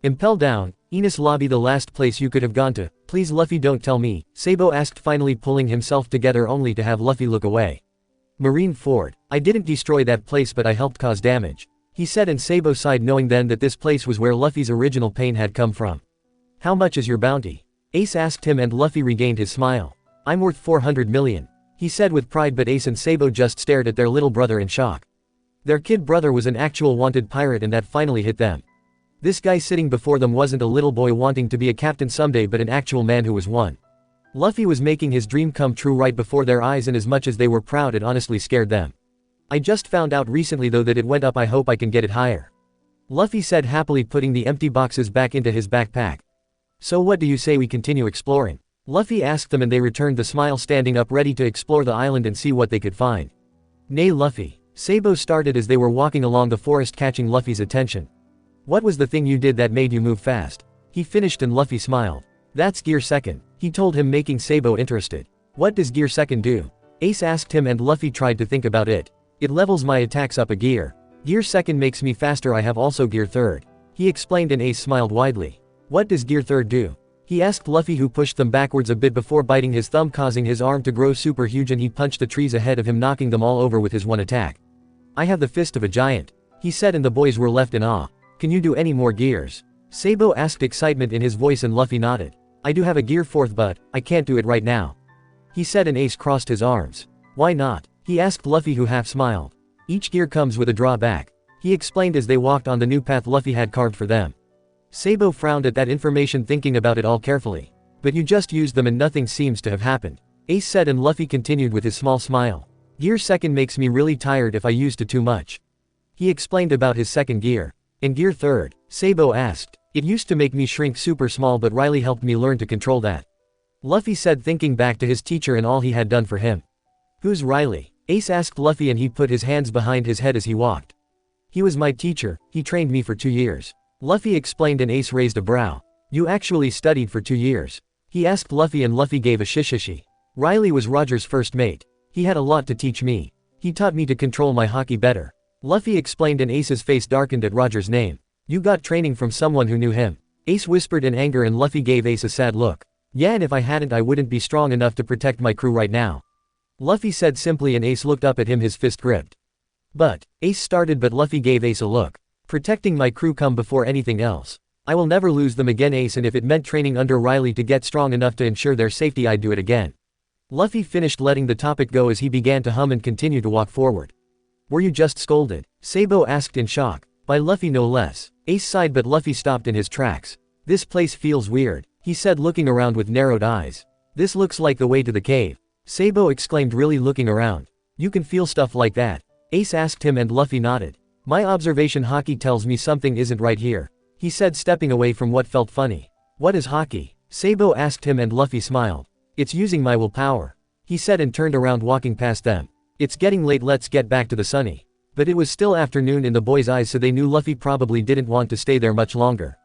Impel Down, Enos lobby, the last place you could have gone to. Please Luffy, don't tell me, Sabo asked, finally pulling himself together only to have Luffy look away. Marine Ford. I didn't destroy that place, but I helped cause damage. He said, and Sabo sighed, knowing then that this place was where Luffy's original pain had come from. How much is your bounty? Ace asked him, and Luffy regained his smile. I'm worth 400 million. He said with pride, but Ace and Sabo just stared at their little brother in shock. Their kid brother was an actual wanted pirate, and that finally hit them. This guy sitting before them wasn't a little boy wanting to be a captain someday, but an actual man who was one. Luffy was making his dream come true right before their eyes, and as much as they were proud, it honestly scared them. I just found out recently though that it went up. I hope I can get it higher. Luffy said, happily putting the empty boxes back into his backpack. So what do you say we continue exploring? Luffy asked them, and they returned the smile, standing up ready to explore the island and see what they could find. Nay Luffy. Sabo started as they were walking along the forest, catching Luffy's attention. What was the thing you did that made you move fast? He finished, and Luffy smiled. That's Gear Second. He told him, making Sabo interested. What does Gear Second do? Ace asked him, and Luffy tried to think about it. It levels my attacks up a gear. Gear Second makes me faster. I have also Gear Third. He explained, and Ace smiled widely. What does Gear Third do? He asked Luffy, who pushed them backwards a bit before biting his thumb, causing his arm to grow super huge, and he punched the trees ahead of him, knocking them all over with his one attack. I have the fist of a giant. He said, and the boys were left in awe. Can you do any more gears? Sabo asked, excitement in his voice, and Luffy nodded. I do have a Gear Fourth, but I can't do it right now. He said, and Ace crossed his arms. Why not? He asked Luffy, who half smiled. Each gear comes with a drawback. He explained as they walked on the new path Luffy had carved for them. Sabo frowned at that information, thinking about it all carefully. But you just used them and nothing seems to have happened. Ace said, and Luffy continued with his small smile. Gear Second makes me really tired if I used it too much. He explained about his second gear. And Gear Third? Sabo asked. It used to make me shrink super small, but Riley helped me learn to control that. Luffy said, thinking back to his teacher and all he had done for him. Who's Riley? Ace asked Luffy, and he put his hands behind his head as he walked. He was my teacher. He trained me for 2 years. Luffy explained, and Ace raised a brow. You actually studied for 2 years? He asked Luffy, and Luffy gave a shishishi. Riley was Roger's first mate. He had a lot to teach me. He taught me to control my haki better. Luffy explained, and Ace's face darkened at Roger's name. You got training from someone who knew him. Ace whispered in anger, and Luffy gave Ace a sad look. Yeah, and if I hadn't I wouldn't be strong enough to protect my crew right now. Luffy said simply, and Ace looked up at him, his fist gripped. But, Ace started, but Luffy gave Ace a look. Protecting my crew come before anything else. I will never lose them again, Ace, and if it meant training under Riley to get strong enough to ensure their safety, I'd do it again. Luffy finished letting the topic go as he began to hum and continue to walk forward. Were you just scolded? Sabo asked in shock. By Luffy no less. Ace sighed, but Luffy stopped in his tracks. This place feels weird, he said, looking around with narrowed eyes. This looks like the way to the cave. Sabo exclaimed, really looking around. You can feel stuff like that? Ace asked him, and Luffy nodded. My observation Haki tells me something isn't right here, he said, stepping away from what felt funny. What is Haki? Sabo asked him, and Luffy smiled. It's using my willpower, he said, and turned around, walking past them. It's getting late, let's get back to the sunny. But it was still afternoon in the boys' eyes, so they knew Luffy probably didn't want to stay there much longer.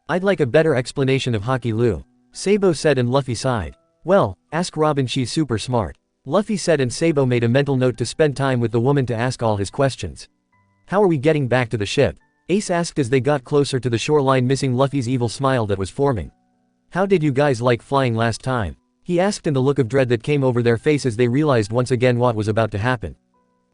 I'd like a better explanation of Haki Lu, Sabo said, and Luffy sighed. Well, ask Robin, she's super smart, Luffy said, and Sabo made a mental note to spend time with the woman to ask all his questions. How are we getting back to the ship? Ace asked as they got closer to the shoreline, missing Luffy's evil smile that was forming. How did you guys like flying last time? He asked, in the look of dread that came over their face as they realized once again what was about to happen.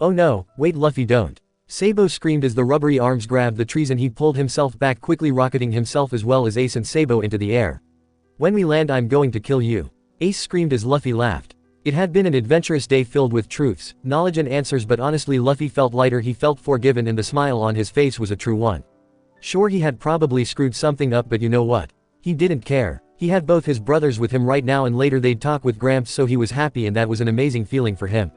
Oh no, wait Luffy, don't. Sabo screamed as the rubbery arms grabbed the trees and he pulled himself back quickly, rocketing himself as well as Ace and Sabo into the air. When we land I'm going to kill you, Ace screamed as Luffy laughed. It had been an adventurous day filled with truths, knowledge and answers, but honestly Luffy felt lighter, he felt forgiven, and the smile on his face was a true one. Sure, he had probably screwed something up, but you know what? He didn't care. He had both his brothers with him right now, and later they'd talk with Gramps, so he was happy, and that was an amazing feeling for him.